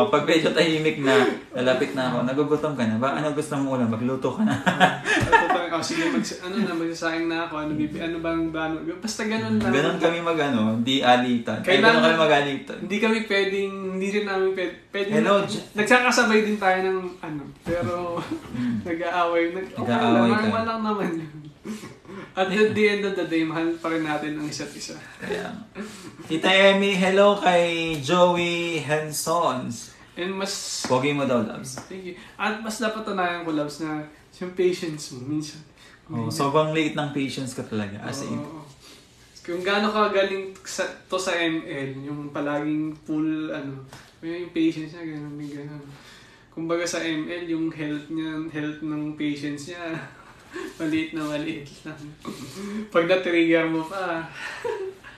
Pag medyo tahimik na, lalapit na ako. Nagugutom ka na ba? Ano gusto mong ulam? Magluto ka na. Sige, magsasaing na ako. Ano bang basta ganun lang. Ganun kami hindi alitan. Ganun kami mag-alitan. Hindi kami pwedeng, hindi rin namin pwedeng. Hello, nagsakasabay din tayo ng pero nag-aaway. Normal lang naman yun. At at the end of the day, mahal pa rin natin ang isa't isa. Kaya. Tita Emmy, hello kay Joey Hensons. And mas... Pogi mo daw, Labs. Thank you. At mas dapat tanayan ko, Labs, na yung patience mo, minsan. Sobrang liit ng patience ko talaga. As in. Kung gaano ka galing to sa ML, yung palaging full, yung patience niya, gano'n. Kumbaga sa ML, yung health ng patience niya, maliit lang. Pag na-trigger mo pa.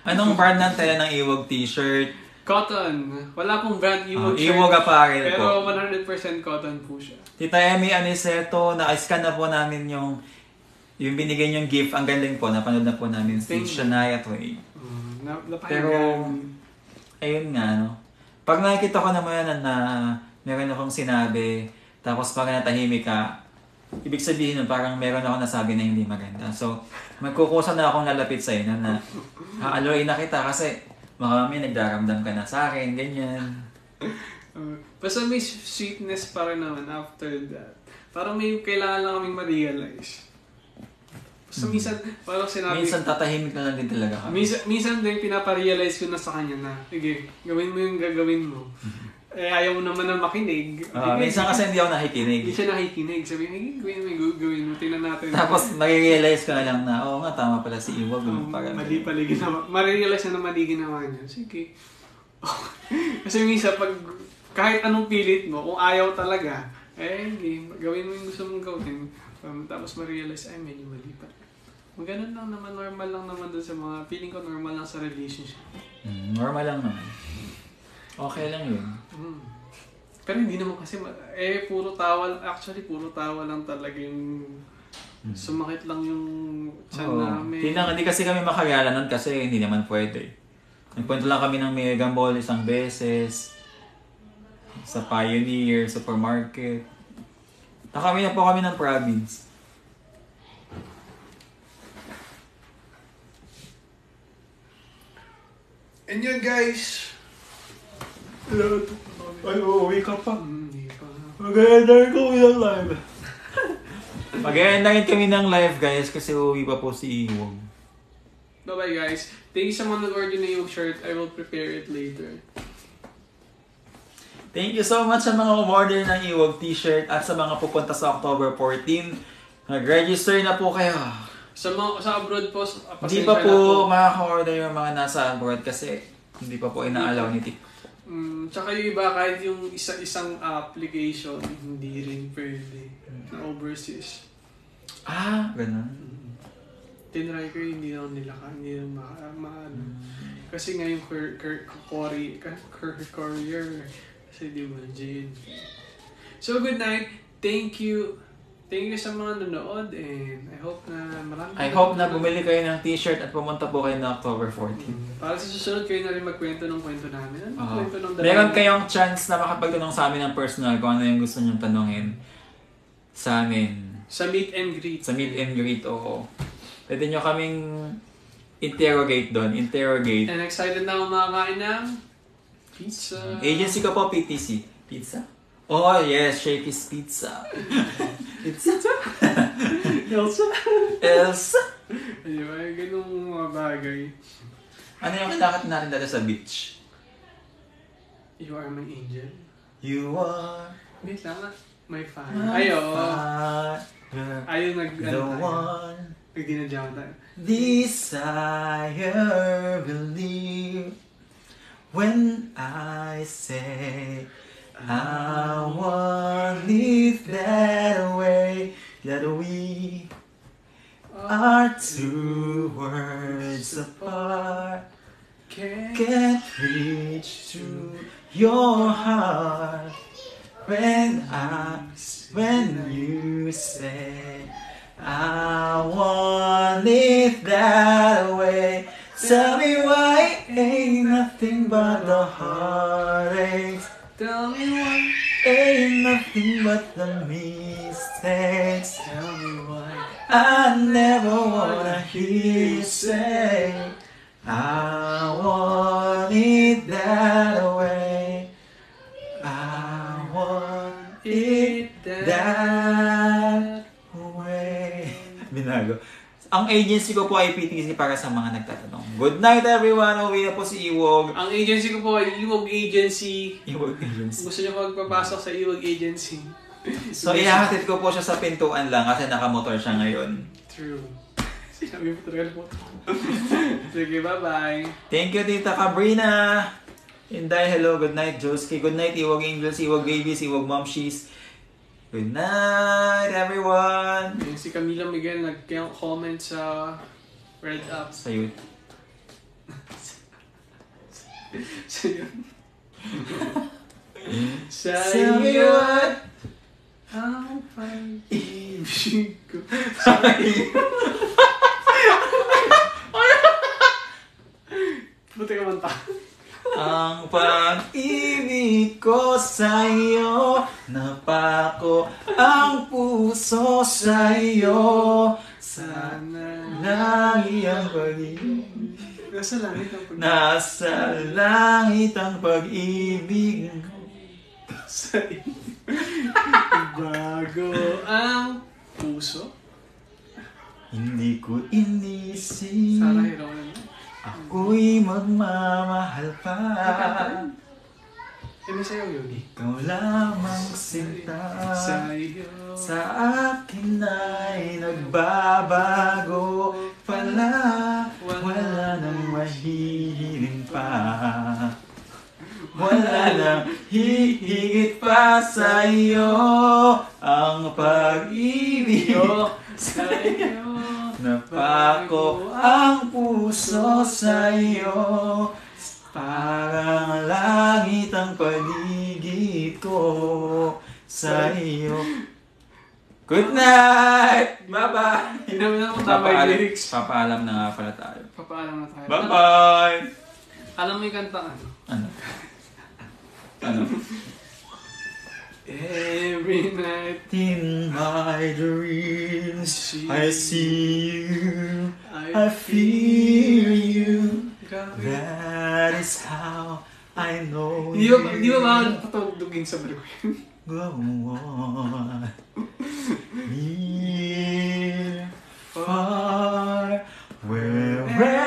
Anong brand ng tela ng Iwag t-shirt? Cotton. Wala pong brand Iwag shirt. Iwag apparel Pero po. 100% cotton po siya. Tita Emmy Aniceto, na-scan na po namin yung binigay niyong gift. Ang galing po, napanood na po namin si Shania Twain. Pero, ayun nga, pag nakikita ko naman na meron akong sinabi, tapos pag natahimik ka, ibig sabihin nun, parang meron akong nasabi na hindi maganda. So, magkukusa na akong lalapit sa'yo na haaloy na kita kasi baka may nagdaramdam ka na sa akin, ganyan. Basta may sweetness pa rin naman after that. Parang may kailangan lang kaming ma-realize. So minsan, parang sinabi... Minsan tatahimik na lang din talaga kami. Minsan din pinaparealize ko na sa kanya na, sige, gawin mo yung gagawin mo. ayaw mo naman na makinig. Minsan kasi hindi ako nakikinig. Hindi siya nakikinig. Sabi niya, gawin mo, tingnan natin. Tapos nare-realize ka na lang na, oo nga, tama pala si Iwag. Mali pala ginawa. Marirealize na mali ginawa niya. Sige. Kasi minsan, kahit anong pilit mo, kung ayaw talaga, gawin mo yung gusto mong gawin. Tapos ma-realize, medyo mali pa. Ganun lang naman, normal lang naman dun sa mga, feeling ko normal lang sa relationship. Normal lang naman. Okay lang yun. Pero hindi naman kasi, puro tawa, actually puro tawa lang talaga yung, sumakit lang yung chan namin. Hindi kasi kami makagala nun kasi hindi naman pwede. Nagpunta lang kami ng Mega Mall isang beses, sa Pioneer, supermarket. Nakami na po kami ng province. And yun guys. Hello. Ay, uuwi ka pa. Hindi pa. Mag-e-end kami ng live. Mag-e-end kami ng live guys kasi uuwi pa po si Iwag. Bye bye guys. Thank you sa mga nag-order na yung shirt. I will prepare it later. Thank you so much sa mga umorder ng Iwag t-shirt at sa mga pupunta sa October 14. Nag-register na po kayo. Sa abroad po, hindi pa po makaka-order yung mga nasa abroad kasi hindi pa po ina-allow ni TikTok. Tsaka yung iba, kahit yung isang application, hindi rin pwede na overseas. Ganun. Tinry ko hindi lang nila kasi nga yung courier, kasi di ba, Jane. So, good night. Thank you sa mga nanood and I hope na bumili kayo ng t-shirt at pumunta po kayo na October 14. Para sa susunod kayo na rin magkwento ng kwento namin. Kwento ng meron kayong chance na makapagtanong sa amin ng personal kung ano yung gusto nyong tanongin sa amin. Sa meet and greet. Sa meet and greet, oo. Pwede nyo kaming interrogate doon. And excited na ako makakain ng pizza. Agency ko po, PTC. Pizza? Oh, yes. Shakey's Pizza. Pizza? Elsa? Diba? Ganung mga bagay. Ano yung kailangan natin dito sa beach? You are my angel. You are... Wait lang ah. My fire. Ayun the one. Nagdinadyawan tayo. Desire, believe when I say I want it that way, that we are two words apart, can't reach to your heart when you say I want it that way. Tell me why ain't nothing but the heartaches. Tell me why ain't nothing but the mistakes. Tell me why I never wanna hear you say I want it that way. I want it that way. Binago. Ang agency ko po ay PTC para sa mga nagtatanong. Good night everyone! Uwi na po si Iwag. Ang agency ko po ay Iwag Agency. Iwag Agency. Gusto niyo magpapasok sa Iwag Agency. So, ihahatid ko po siya sa pintuan lang kasi nakamotor siya ngayon. True. Sinabi mo talaga mo. Sige, bye-bye. Thank you, Tita Cabrina. Inday, hello. Good night, Joski. Good night, Iwag Angels, Iwag Babies, Iwag Momshies. Good night, everyone! Si Camila Miguel nag-comment sa Red Up. Sa youth. Sa iyo at ang pag-ibig ko. Buti ka manta. Ang pag-ibig ko sa'yo, napako ang puso sa'yo. Sana langit ang pag-ibig. Nasa langit ang pag-ibig. Nasa langit ang pag-ibig. Sa'yo. Bago ang puso. Hindi ko inisip. Sarah Heron. Ako'y magmamahal pa. Ano sa'yo, Yogi? Ikaw lamang sinta Sa'yo. sa akin ay nagbabago pala. Wala nang mahihiling pa. Wala nang hihigit pa sa'yo ang pag-ibig Sa'yo. napako ang puso sa'yo. Parang langit ang paligid ko sa'yo. Good night! Bye-bye! Hindi naman ako tama yung lyrics. Papaalam na nga pala tayo. Papaalam na tayo. Bye-bye! Alam mo yung kanta ano? Ano? Ano? Every night In my dreams, I see you, I feel you. That is how I know Di ba ba patugtugin sa barko yun? Go on. Near, far, wherever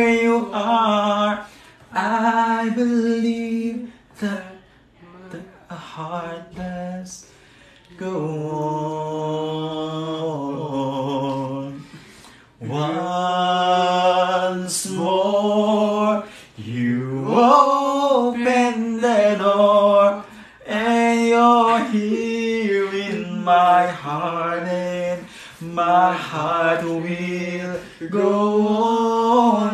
you are, I believe that a heart does go on. Once more, you open the door, and you're here in my heart, and my heart will go on.